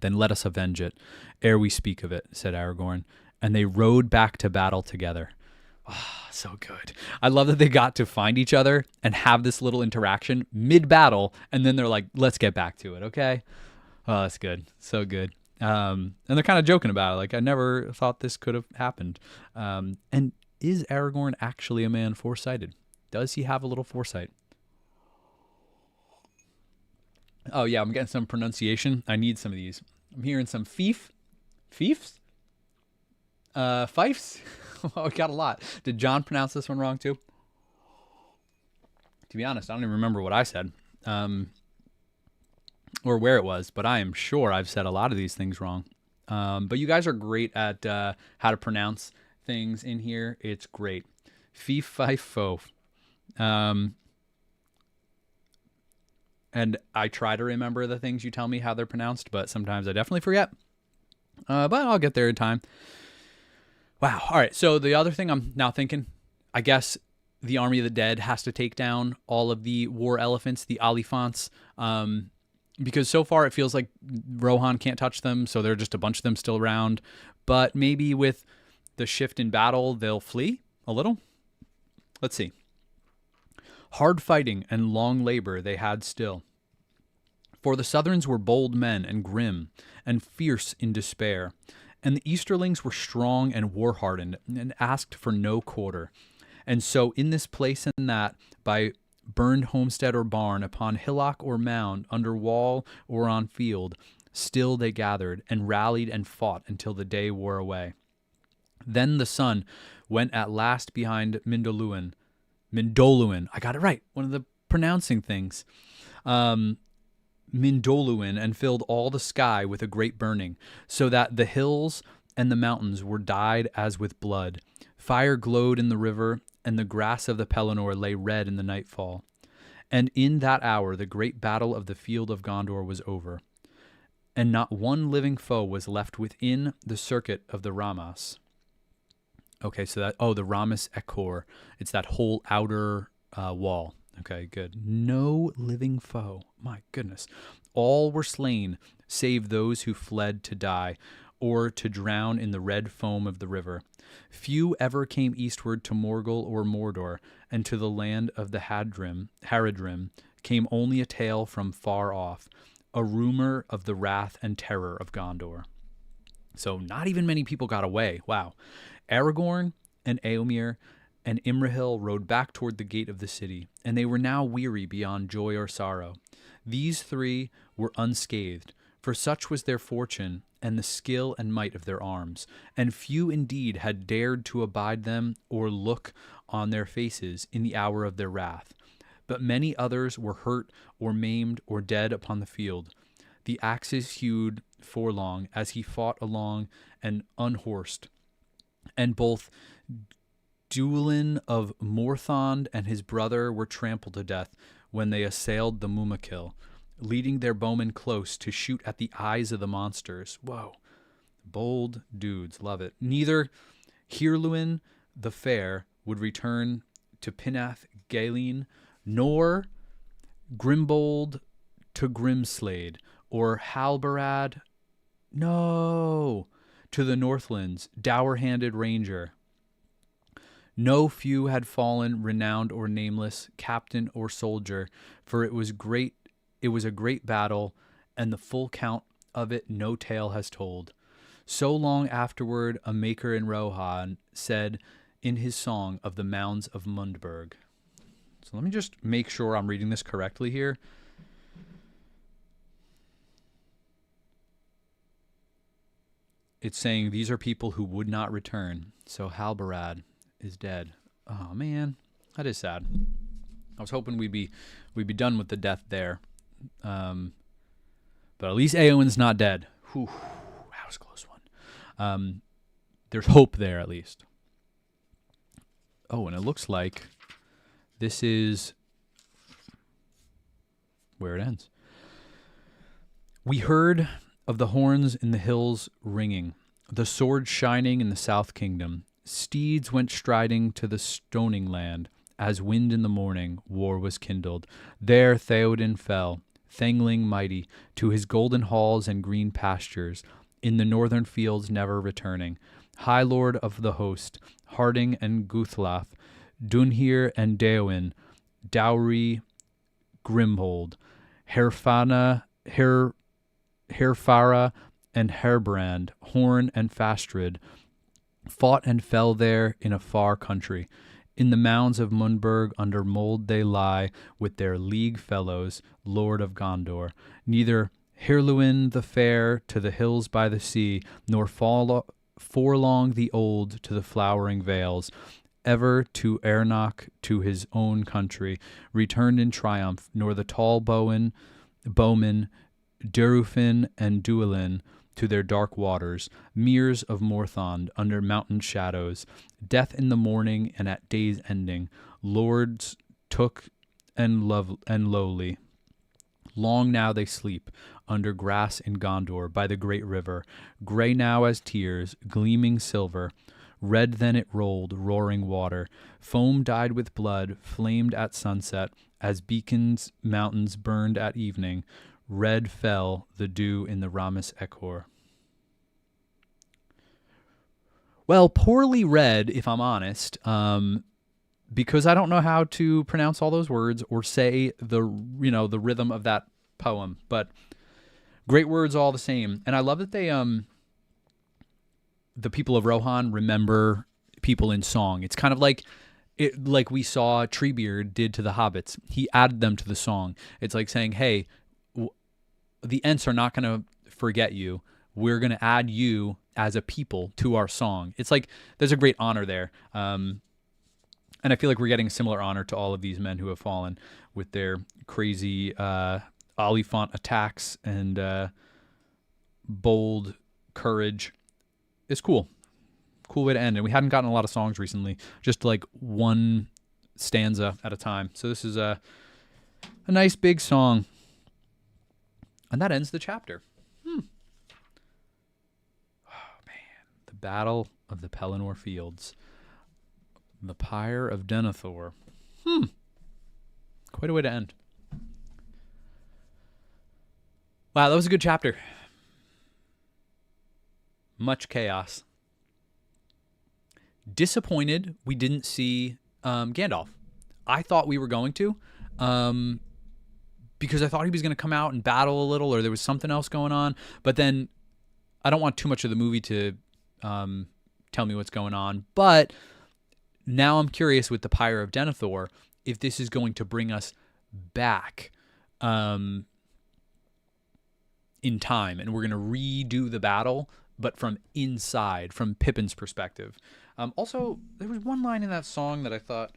Then let us avenge it, ere we speak of it, said Aragorn. And they rode back to battle together. Ah, so good. I love that they got to find each other and have this little interaction mid-battle, and then they're like, let's get back to it, okay? Oh, that's good. So good. And they're kind of joking about it. Like, I never thought this could have happened. And is Aragorn actually a man foresighted? Does he have a little foresight? Oh, yeah, I'm getting some pronunciation. I need some of these. I'm hearing some fiefs? Fifes? Oh, I got a lot. Did John pronounce this one wrong, too? To be honest, I don't even remember what I said. Or where it was, but I am sure I've said a lot of these things wrong. But you guys are great at how to pronounce things in here. It's great. Fee, fi, fo. And I try to remember the things you tell me how they're pronounced, but sometimes I definitely forget. But I'll get there in time. Wow. All right. So the other thing I'm now thinking, I guess the Army of the Dead has to take down all of the war elephants, the Oliphants, because so far it feels like Rohan can't touch them, so there are just a bunch of them still around. But maybe with the shift in battle, they'll flee a little. Let's see. Hard fighting and long labor they had still. For the Southrons were bold men and grim and fierce in despair, and the Easterlings were strong and war-hardened and asked for no quarter. And so in this place and that, by burned homestead or barn, upon hillock or mound, under wall or on field, still they gathered and rallied and fought until the day wore away. Then the sun went at last behind Mindoluin, I got it right, one of the pronouncing things. Mindoluin, and filled all the sky with a great burning, so that the hills and the mountains were dyed as with blood. Fire glowed in the river, and the grass of the Pelennor lay red in the nightfall. And in that hour the great battle of the field of Gondor was over, and not one living foe was left within the circuit of the Ramas. Okay, so the Ramas Ekor. It's that whole outer wall. Okay, good. No living foe. My goodness. All were slain, save those who fled to die, or to drown in the red foam of the river. Few ever came eastward to Morgul or Mordor, and to the land of the Haradrim came only a tale from far off, a rumor of the wrath and terror of Gondor. So not even many people got away. Wow. Aragorn and Eomer and Imrahil rode back toward the gate of the city, and they were now weary beyond joy or sorrow. These three were unscathed, for such was their fortune and the skill and might of their arms, and few indeed had dared to abide them or look on their faces in the hour of their wrath. But many others were hurt or maimed or dead upon the field. The axes hewed forlong as he fought along and unhorsed, and both Duelin of Morthond and his brother were trampled to death when they assailed the Mumakil, leading their bowmen close to shoot at the eyes of the monsters. Whoa. Bold dudes. Love it. Neither Hirluin the Fair would return to Pinath Gaelin, nor Grimbold to Grimslade, or Halbarad, to the Northlands, dour-handed ranger. No few had fallen, renowned or nameless, captain or soldier, for it was a great battle, and the full count of it no tale has told. So long afterward, a maker in Rohan said in his song of the mounds of Mundburg. So let me just make sure I'm reading this correctly here. It's saying these are people who would not return. So Halbarad is dead. Oh man, that is sad. I was hoping we'd be done with the death there. But at least Eowyn's not dead. Whew, that was a close one. There's hope there, at least. Oh, and it looks like this is where it ends. We heard of the horns in the hills ringing, the sword shining in the south kingdom. Steeds went striding to the stoning land. As wind in the morning, war was kindled. There Theoden fell, Thangling mighty, to his golden halls and green pastures, in the northern fields never returning. High lord of the host, Harding and Guthlaf, Dunhir and Deoin, Dowry, Grimhold, Herfana, Herfara and Herbrand, Horn and Fastrid, fought and fell there in a far country. In the mounds of Mundburg under mold they lie, with their league fellows, lord of Gondor. Neither Hirluin the fair to the hills by the sea, nor Forlong the old to the flowering vales, ever to Ernach to his own country, returned in triumph, nor the tall bowmen, Derufin and Duelin, to their dark waters, meres of Morthond under mountain shadows, death in the morning and at day's ending, lords took and lowly. Long now they sleep under grass in Gondor by the great river, gray now as tears, gleaming silver. Red then it rolled, roaring water. Foam dyed with blood, flamed at sunset, as beacons mountains burned at evening. Red fell the dew in the Ramis Echor. Well, poorly read, if I'm honest, because I don't know how to pronounce all those words or say the rhythm of that poem. But great words all the same, and I love that they the people of Rohan remember people in song. It's kind of like we saw Treebeard did to the hobbits. He added them to the song. It's like saying, hey, the Ents are not going to forget you. We're going to add you as a people to our song. It's like there's a great honor there. And I feel like we're getting a similar honor to all of these men who have fallen with their crazy Oliphant attacks and bold courage. It's cool. Cool way to end. And we hadn't gotten a lot of songs recently, just like one stanza at a time. So this is a nice big song. And that ends the chapter. Oh, man. The Battle of the Pelennor Fields. The Pyre of Denethor. Quite a way to end. Wow, that was a good chapter. Much chaos. Disappointed we didn't see Gandalf. I thought we were going to, because I thought he was going to come out and battle a little, or there was something else going on. But then I don't want too much of the movie to tell me what's going on. But now I'm curious with the Pyre of Denethor if this is going to bring us back in time, and we're going to redo the battle, but from inside, from Pippin's perspective. Also, there was one line in that song that I thought,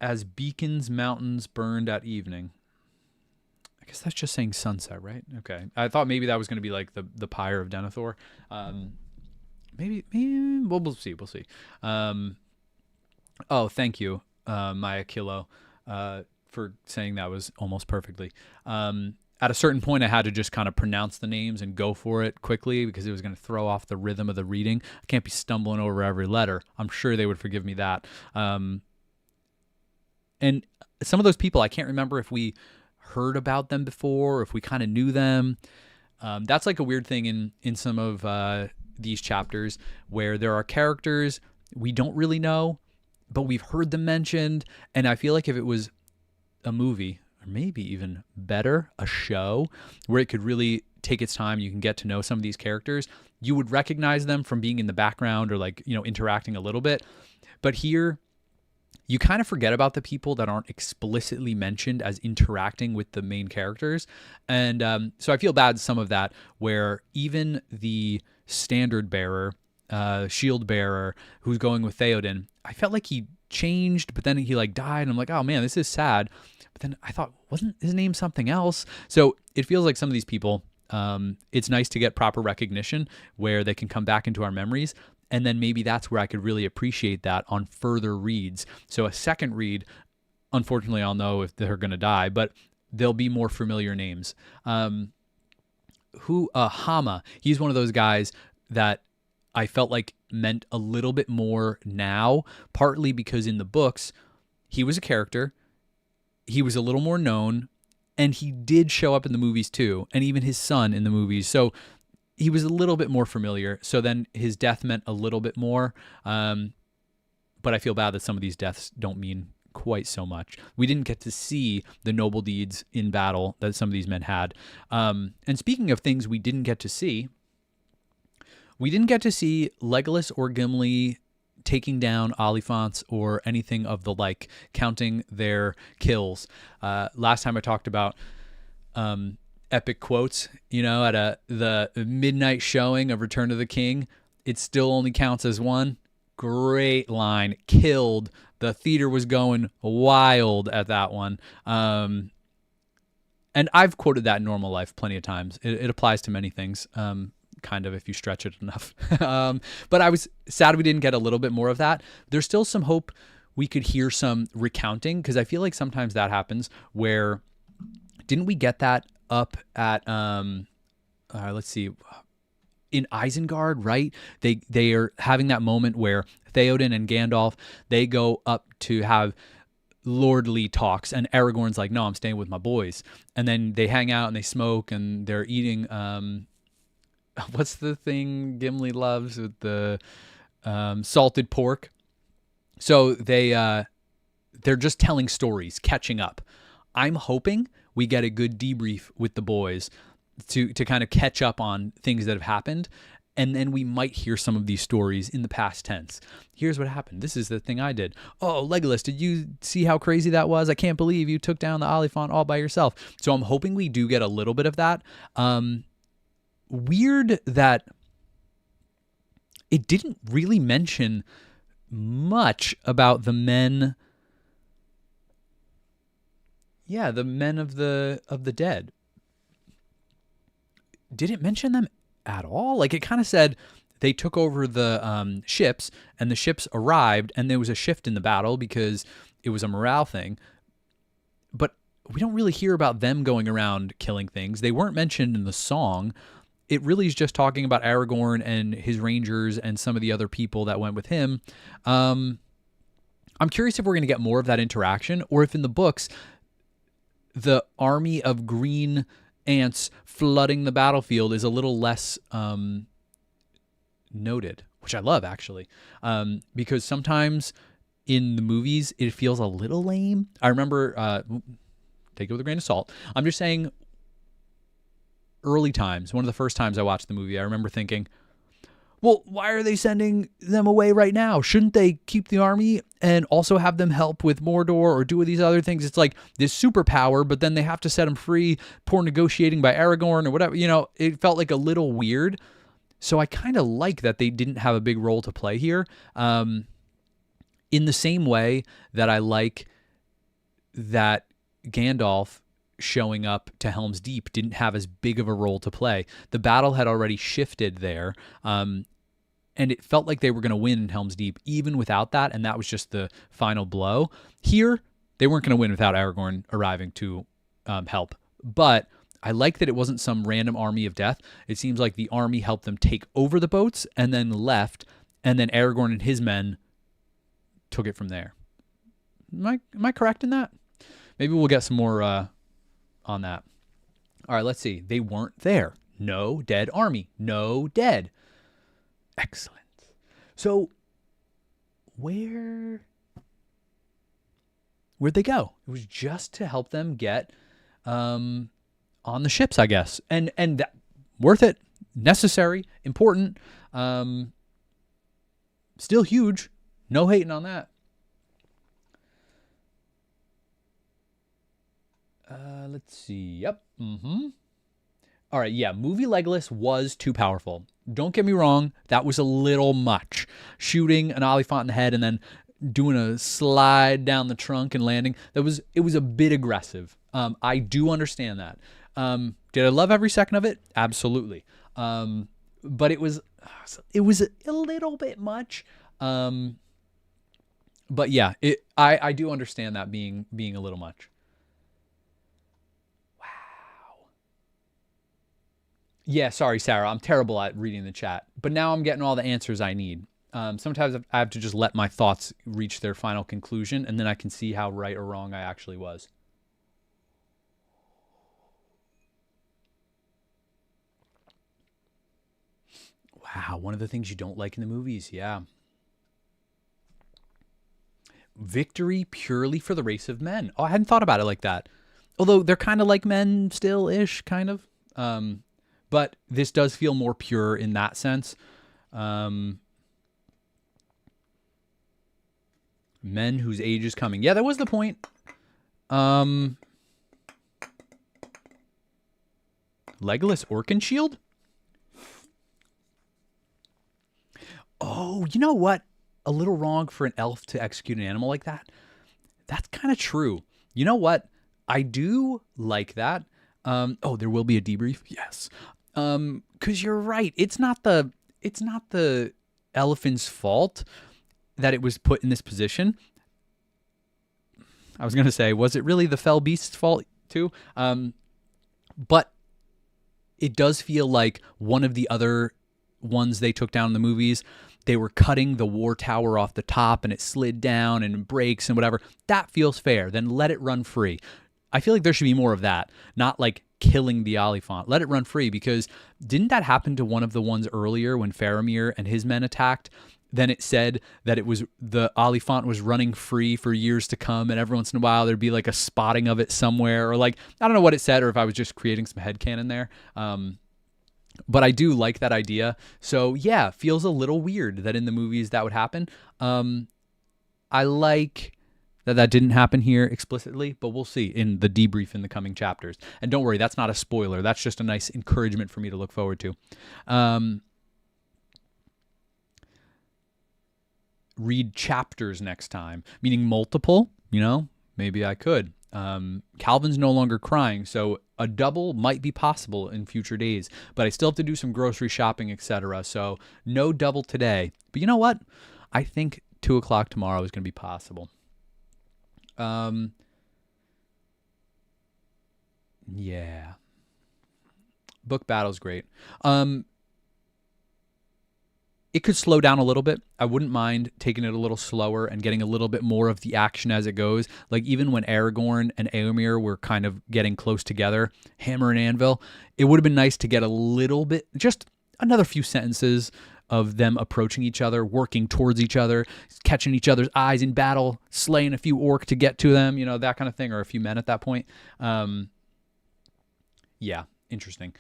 as beacons mountains burned at evening. I guess that's just saying sunset, right? Okay. I thought maybe that was going to be like the Pyre of Denethor. Maybe we'll see. We'll see. Oh, thank you, Maya Kilo, for saying that was almost perfectly. At a certain point, I had to just kind of pronounce the names and go for it quickly because it was going to throw off the rhythm of the reading. I can't be stumbling over every letter. I'm sure they would forgive me that. And some of those people, I can't remember if we heard about them before, or if we kind of knew them. That's like a weird thing in some of these chapters where there are characters we don't really know, but we've heard them mentioned. And I feel like if it was a movie, or maybe even better, a show where it could really take its time, you can get to know some of these characters, you would recognize them from being in the background or interacting a little bit. But here, you kind of forget about the people that aren't explicitly mentioned as interacting with the main characters. And so I feel bad some of that, where even the standard bearer, shield bearer, who's going with Theoden, I felt like he changed, but then he died. And I'm like, oh man, this is sad. But then I thought, wasn't his name something else? So it feels like some of these people, it's nice to get proper recognition where they can come back into our memories. And then maybe that's where I could really appreciate that on further reads. So a second read, unfortunately, I'll know if they're going to die, but they'll be more familiar names. Hama, he's one of those guys that I felt like meant a little bit more now, partly because in the books, he was a character, he was a little more known, and he did show up in the movies too, and even his son in the movies. So he was a little bit more familiar. So then his death meant a little bit more. But I feel bad that some of these deaths don't mean quite so much. We didn't get to see the noble deeds in battle that some of these men had. And speaking of things we didn't get to see, we didn't get to see Legolas or Gimli taking down Oliphants or anything of the like, counting their kills. Last time I talked about epic quotes, at the midnight showing of Return of the King, it still only counts as one. Great line. Killed. The theater was going wild at that one. And I've quoted that in normal life plenty of times. It applies to many things. Kind of, if you stretch it enough. But I was sad we didn't get a little bit more of that. There's still some hope we could hear some recounting, because I feel like sometimes that happens where, didn't we get that up at, let's see, in Isengard, right? They are having that moment where Theoden and Gandalf, they go up to have lordly talks, and Aragorn's like, no, I'm staying with my boys. And then they hang out and they smoke and they're eating, what's the thing Gimli loves with the salted pork? So they're just telling stories, catching up. I'm hoping we get a good debrief with the boys to kind of catch up on things that have happened. And then we might hear some of these stories in the past tense. Here's what happened. This is the thing I did. Oh, Legolas, did you see how crazy that was? I can't believe you took down the Oliphant all by yourself. So I'm hoping we do get a little bit of that. Weird that it didn't really mention much about the men. Yeah, the men of the dead. Did it mention them at all? Like, it kind of said they took over the ships, and the ships arrived, and there was a shift in the battle because it was a morale thing. But we don't really hear about them going around killing things. They weren't mentioned in the song. It really is just talking about Aragorn and his rangers and some of the other people that went with him. I'm curious if we're going to get more of that interaction, or if in the books, the army of green ants flooding the battlefield is a little less noted, which I love, actually, because sometimes in the movies it feels a little lame. I remember, take it with a grain of salt, I'm just saying, early times, one of the first times I watched the movie, I remember thinking, well, why are they sending them away right now? Shouldn't they keep the army and also have them help with Mordor or do these other things? It's like this superpower, but then they have to set them free, poor negotiating by Aragorn or whatever. It felt like a little weird. So I kind of like that they didn't have a big role to play here. In the same way that I like that Gandalf showing up to Helm's Deep didn't have as big of a role to play. The battle had already shifted there, and it felt like they were going to win in Helm's Deep even without that, and that was just the final blow. Here, they weren't going to win without Aragorn arriving to help, but I like that it wasn't some random army of death. It seems like the army helped them take over the boats and then left, and then Aragorn and his men took it from there. Am I correct in that? Maybe we'll get some more on that. All right, let's see. They weren't there. No dead army. No dead. Excellent. So where'd they go? It was just to help them get on the ships, I guess. And that, worth it, necessary, important, still huge. No hating on that. Let's see. Yep. All right. Yeah. Movie Legolas was too powerful. Don't get me wrong. That was a little much. Shooting an Oliphant in the head and then doing a slide down the trunk and landing. It was a bit aggressive. I do understand that. Did I love every second of it? Absolutely. But it was a little bit much. But yeah, I do understand that being a little much. Wow. Yeah, sorry, Sarah. I'm terrible at reading the chat, but now I'm getting all the answers I need. Sometimes I have to just let my thoughts reach their final conclusion, and then I can see how right or wrong I actually was. Wow, one of the things you don't like in the movies, yeah. Victory purely for the race of men. Oh, I hadn't thought about it like that. Although they're kind of like men still ish, kind of. But this does feel more pure in that sense. Um, Men whose age is coming. Yeah, that was the point. Legolas Orkinshield? Oh, you know what? A little wrong for an elf to execute an animal like that. That's kind of true. You know what? I do like that. Oh, there will be a debrief. Yes. Because you're right. It's not the elephant's fault that it was put in this position. I was gonna say, was it really the fell beast's fault too? But it does feel like one of the other ones they took down in the movies, they were cutting the war tower off the top and it slid down and it breaks and whatever. That feels fair. Then let it run free. I feel like there should be more of that, not like killing the Oliphant. Let it run free, because didn't that happen to one of the ones earlier when Faramir and his men attacked? Then it said that it was the Oliphant was running free for years to come, and every once in a while there'd be like a spotting of it somewhere, or like, I don't know what it said, or if I was just creating some headcanon there. But I do like that idea. So yeah, feels a little weird that in the movies that would happen. I like that didn't happen here explicitly, but we'll see in the debrief in the coming chapters. And don't worry, that's not a spoiler. That's just a nice encouragement for me to look forward to. Read chapters next time, meaning multiple, maybe I could. Calvin's no longer crying, so a double might be possible in future days, but I still have to do some grocery shopping, etc. So no double today. But you know what? I think 2:00 tomorrow is going to be possible. Yeah. Book battle's great. It could slow down a little bit. I wouldn't mind taking it a little slower and getting a little bit more of the action as it goes. Like even when Aragorn and Éomer were kind of getting close together, hammer and anvil, it would have been nice to get a little bit, just another few sentences of them approaching each other, working towards each other, catching each other's eyes in battle, slaying a few orc to get to them, that kind of thing, or a few men at that point. Yeah, interesting.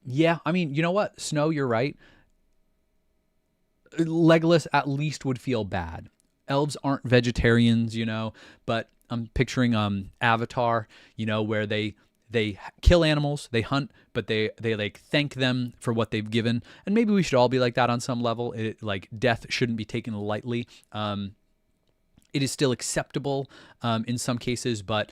Yeah, I mean, you know what? Snow, you're right. Legolas at least would feel bad. Elves aren't vegetarians, but I'm picturing Avatar, where they kill animals, they hunt, but they like thank them for what they've given. And maybe we should all be like that on some level. Like death shouldn't be taken lightly. It is still acceptable in some cases, but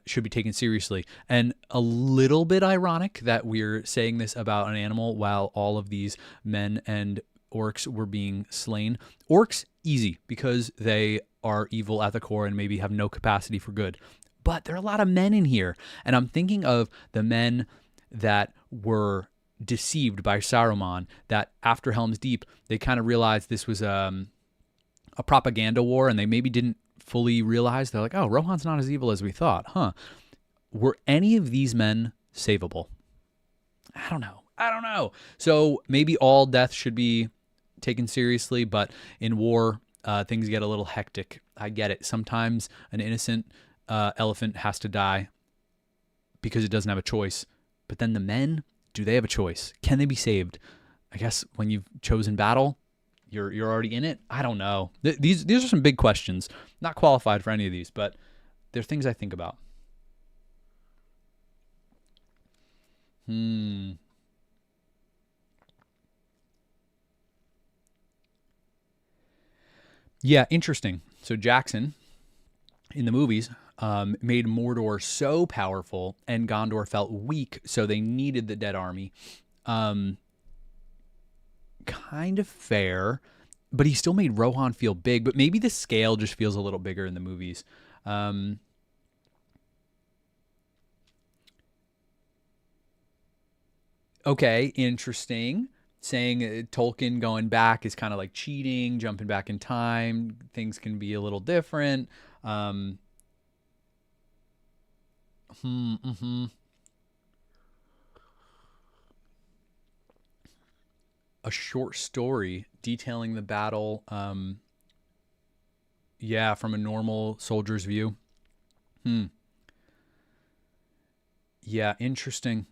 should be taken seriously. And a little bit ironic that we're saying this about an animal while all of these men and orcs were being slain. Orcs, easy, because they are evil at the core and maybe have no capacity for good. But there are a lot of men in here. And I'm thinking of the men that were deceived by Saruman, that after Helm's Deep, they kind of realized this was a propaganda war, and they maybe didn't fully realize. They're like, oh, Rohan's not as evil as we thought, huh? Were any of these men savable? I don't know. So maybe all death should be taken seriously, but in war, things get a little hectic. I get it. Sometimes an innocent elephant has to die because it doesn't have a choice. But then the men, do they have a choice? Can they be saved? I guess when you've chosen battle, you're already in it. I don't know. These are some big questions. Not qualified for any of these, but they're things I think about. Yeah, interesting. So Jackson in the movies made Mordor so powerful, and Gondor felt weak, so they needed the dead army. Um, Kind of fair, but he still made Rohan feel big. But maybe the scale just feels a little bigger in the movies. Um, okay, interesting. Saying Tolkien going back is kind of like cheating, jumping back in time. Things can be a little different. Um, hmm. A short story detailing the battle. Yeah, from a normal soldier's view. Hmm. Yeah, interesting.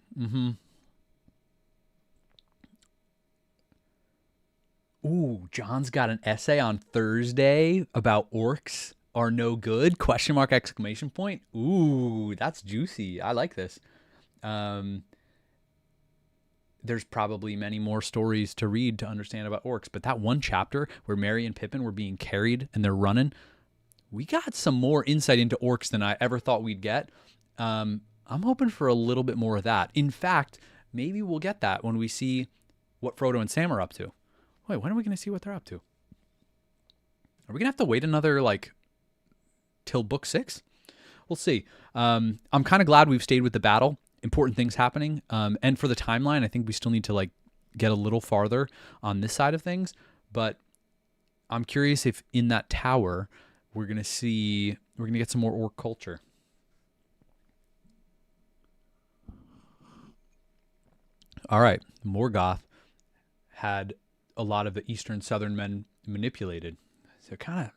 Ooh, John's got an essay on Thursday about orcs are no good? Question mark exclamation point. Ooh, that's juicy. I like this. Um, there's probably many more stories to read to understand about orcs, but that one chapter where Merry and Pippin were being carried and they're running, we got some more insight into orcs than I ever thought we'd get. I'm hoping for a little bit more of that. In fact, maybe we'll get that when we see what Frodo and Sam are up to. Wait, when are we going to see what they're up to? Are we going to have to wait another, like, till book 6? We'll see. I'm kind of glad we've stayed with the battle. Important things happening. And for the timeline, I think we still need to, like, get a little farther on this side of things. But I'm curious if in that tower we're going to get some more orc culture. All right. Morgoth had a lot of the eastern southern men manipulated. So kind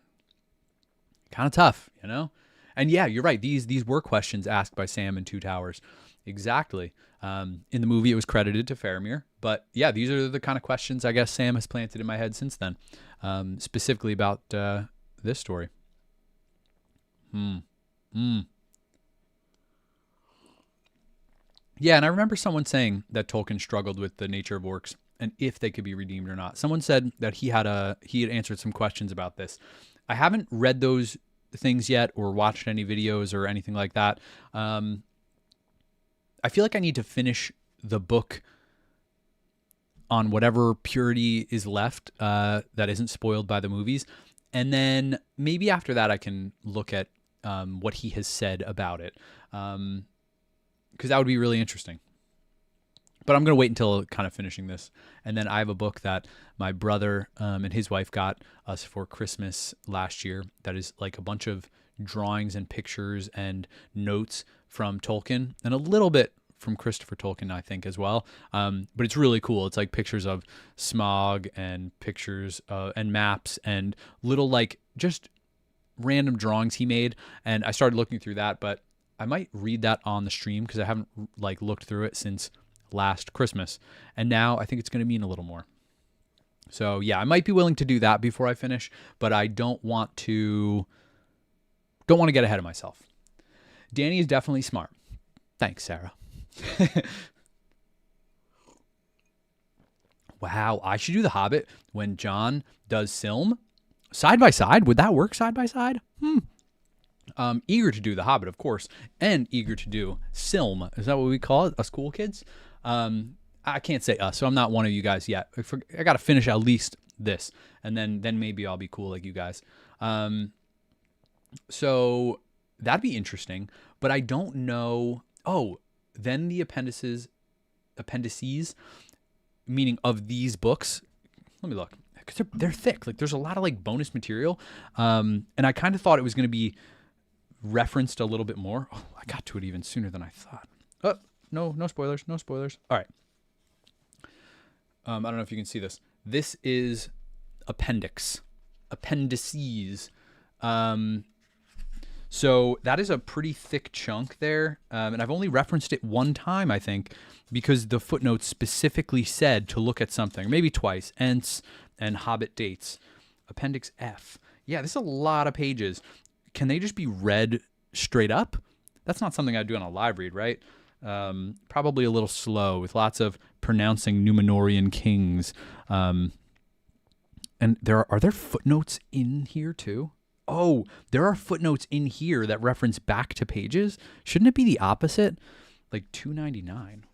of tough, you know? And yeah, you're right. These were questions asked by Sam in Two Towers. Exactly. In the movie, it was credited to Faramir. But yeah, these are the kind of questions I guess Sam has planted in my head since then, specifically about this story. Hmm. Hmm. Yeah, and I remember someone saying that Tolkien struggled with the nature of orcs and if they could be redeemed or not. Someone said that he had answered some questions about this. I haven't read those things yet or watched any videos or anything like that. I feel like I need to finish the book on whatever purity is left that isn't spoiled by the movies, and then maybe after that I can look at what he has said about it, because that would be really interesting. But I'm going to wait until kind of finishing this. And then I have a book that my brother and his wife got us for Christmas last year that is like a bunch of drawings and pictures and notes from Tolkien and a little bit from Christopher Tolkien, I think, as well. But it's really cool. It's like pictures of smog and pictures and maps and little like just random drawings he made. And I started looking through that, but I might read that on the stream because I haven't like looked through it since last Christmas, and now I think it's going to mean a little more. So yeah, I might be willing to do that before I finish, but I don't want to get ahead of myself. Danny is definitely smart. Thanks, Sarah. Wow, I should do The Hobbit when John does Silm side by side. Would that work side by side? Eager to do The Hobbit, of course, and eager to do Silm. Is that what we call it, us cool kids? I can't say us, so I'm not one of you guys yet. I got to finish at least this, and then maybe I'll be cool like you guys. So that'd be interesting, but I don't know. Oh, then the appendices, meaning of these books. Let me look, because they're thick. Like there's a lot of like bonus material, and I kind of thought it was going to be referenced a little bit more. Oh, I got to it even sooner than I thought. Oh, no spoilers. No spoilers. All right. I don't know if you can see this. This is appendices. So that is a pretty thick chunk there. And I've only referenced it one time, I think, because the footnotes specifically said to look at something, maybe twice, Ents and Hobbit dates. Appendix F. Yeah, this is a lot of pages. Can they just be read straight up? That's not something I'd do on a live read, right? Probably a little slow with lots of pronouncing Numenorian kings. And are there footnotes in here too? Oh, there are footnotes in here that reference back to pages. Shouldn't it be the opposite? Like 299.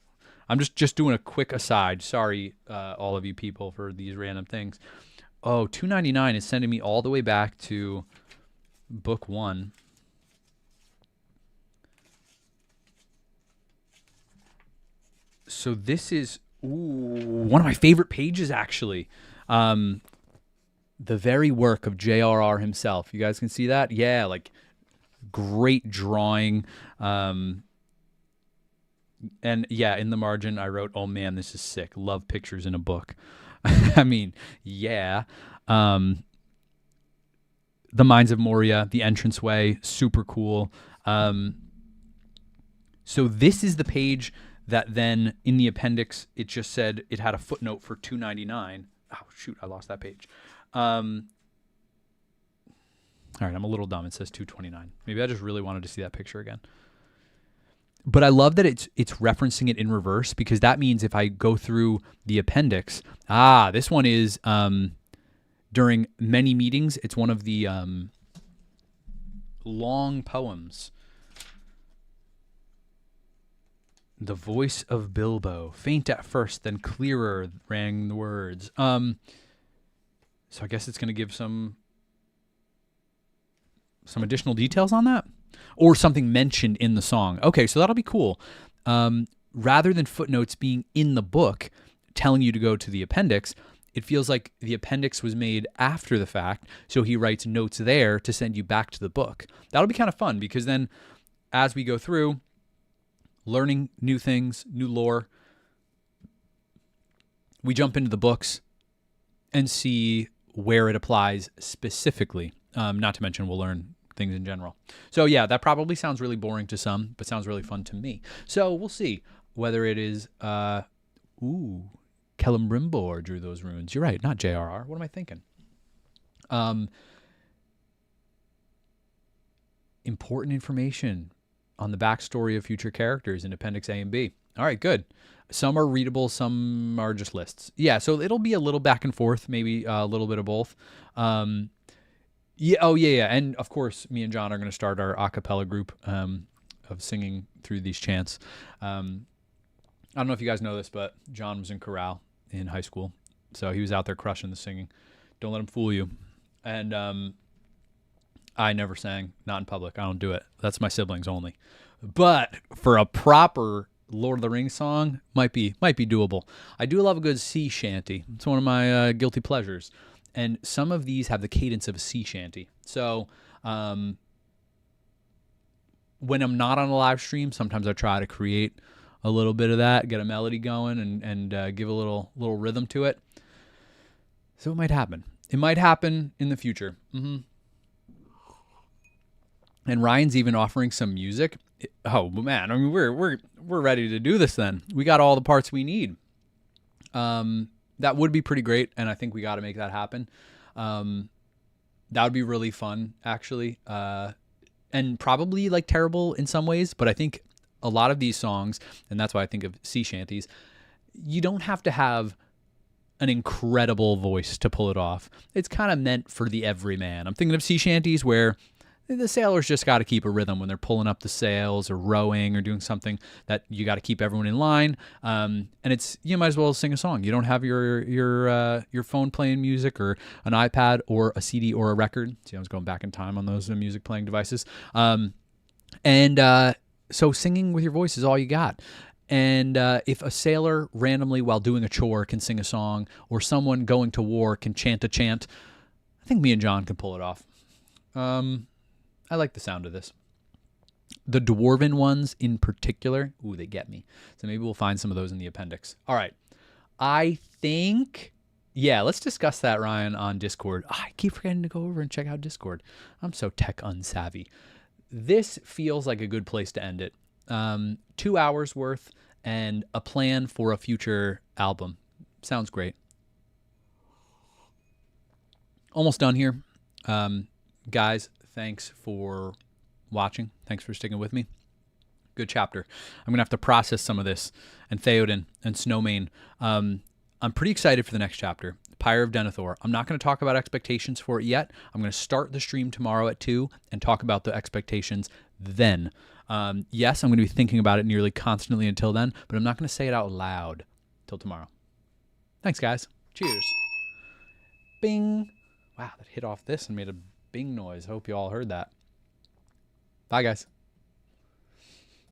I'm just doing a quick aside. Sorry, all of you people, for these random things. Oh, 299 is sending me all the way back to book 1. So this is one of my favorite pages, actually. The very work of J.R.R. himself. You guys can see that? Yeah, like great drawing. And yeah, in the margin, I wrote, "Oh man, this is sick. Love pictures in a book." I mean, yeah. The Mines of Moria, the entranceway, super cool. So this is the page that then in the appendix, it just said it had a footnote for 299. Oh, shoot, I lost that page. All right, I'm a little dumb. It says 229. Maybe I just really wanted to see that picture again. But I love that it's referencing it in reverse, because that means if I go through the appendix, this one is during many meetings. It's one of the long poems. The voice of Bilbo, faint at first, then clearer rang the words. So I guess it's going to give some additional details on that, or something mentioned in the song. Okay, so that'll be cool. Rather than footnotes being in the book telling you to go to the appendix, it feels like the appendix was made after the fact, so he writes notes there to send you back to the book. That'll be kind of fun, because then as we go through, learning new things, new lore, we jump into the books and see where it applies specifically. Not to mention we'll learn things in general. So yeah, that probably sounds really boring to some, but sounds really fun to me. So we'll see whether it is, Celebrimbor drew those runes. You're right, not J.R.R. What am I thinking? Important information on the backstory of future characters in Appendix A and B. All right, good. Some are readable, some are just lists. Yeah, so it'll be a little back and forth, maybe a little bit of both. Yeah. And of course, me and John are going to start our a cappella group of singing through these chants. I don't know if you guys know this, but John was in chorale in high school. So he was out there crushing the singing. Don't let him fool you. And I never sang, not in public. I don't do it. That's my siblings only. But for a proper Lord of the Rings song, might be doable. I do love a good sea shanty. It's one of my guilty pleasures. And some of these have the cadence of a sea shanty. So when I'm not on a live stream, sometimes I try to create a little bit of that, get a melody going, and give a little rhythm to it. So it might happen. It might happen in the future. And Ryan's even offering some music. Oh man, I mean we're ready to do this then. We got all the parts we need. That would be pretty great, and I think we got to make that happen. That would be really fun, actually, and probably like terrible in some ways. But I think a lot of these songs, and that's why I think of sea shanties, you don't have to have an incredible voice to pull it off. It's kind of meant for the everyman. I'm thinking of sea shanties where the sailors just got to keep a rhythm when they're pulling up the sails or rowing or doing something that you got to keep everyone in line. And it's, you might as well sing a song. You don't have your phone playing music or an iPad or a CD or a record. See, I was going back in time on those music playing devices. So singing with your voice is all you got. And if a sailor randomly while doing a chore can sing a song, or someone going to war can chant a chant, I think me and John can pull it off. I like the sound of this. The dwarven ones in particular, they get me. So maybe we'll find some of those in the appendix. All right. I think, let's discuss that, Ryan, on Discord. I keep forgetting to go over and check out Discord. I'm so tech unsavvy. This feels like a good place to end it. 2 hours worth and a plan for a future album. Sounds great. Almost done here. Guys, thanks for watching. Thanks for sticking with me. Good chapter. I'm going to have to process some of this. And Theoden and Snowmane. I'm I'm pretty excited for the next chapter, Pyre of Denethor. I'm not going to talk about expectations for it yet. I'm going to start the stream tomorrow at 2 and talk about the expectations then. Yes, I'm going to be thinking about it nearly constantly until then, but I'm not going to say it out loud till tomorrow. Thanks, guys. Cheers. Bing. Wow, that hit off this and made a bing noise. Hope you all heard that. Bye, guys.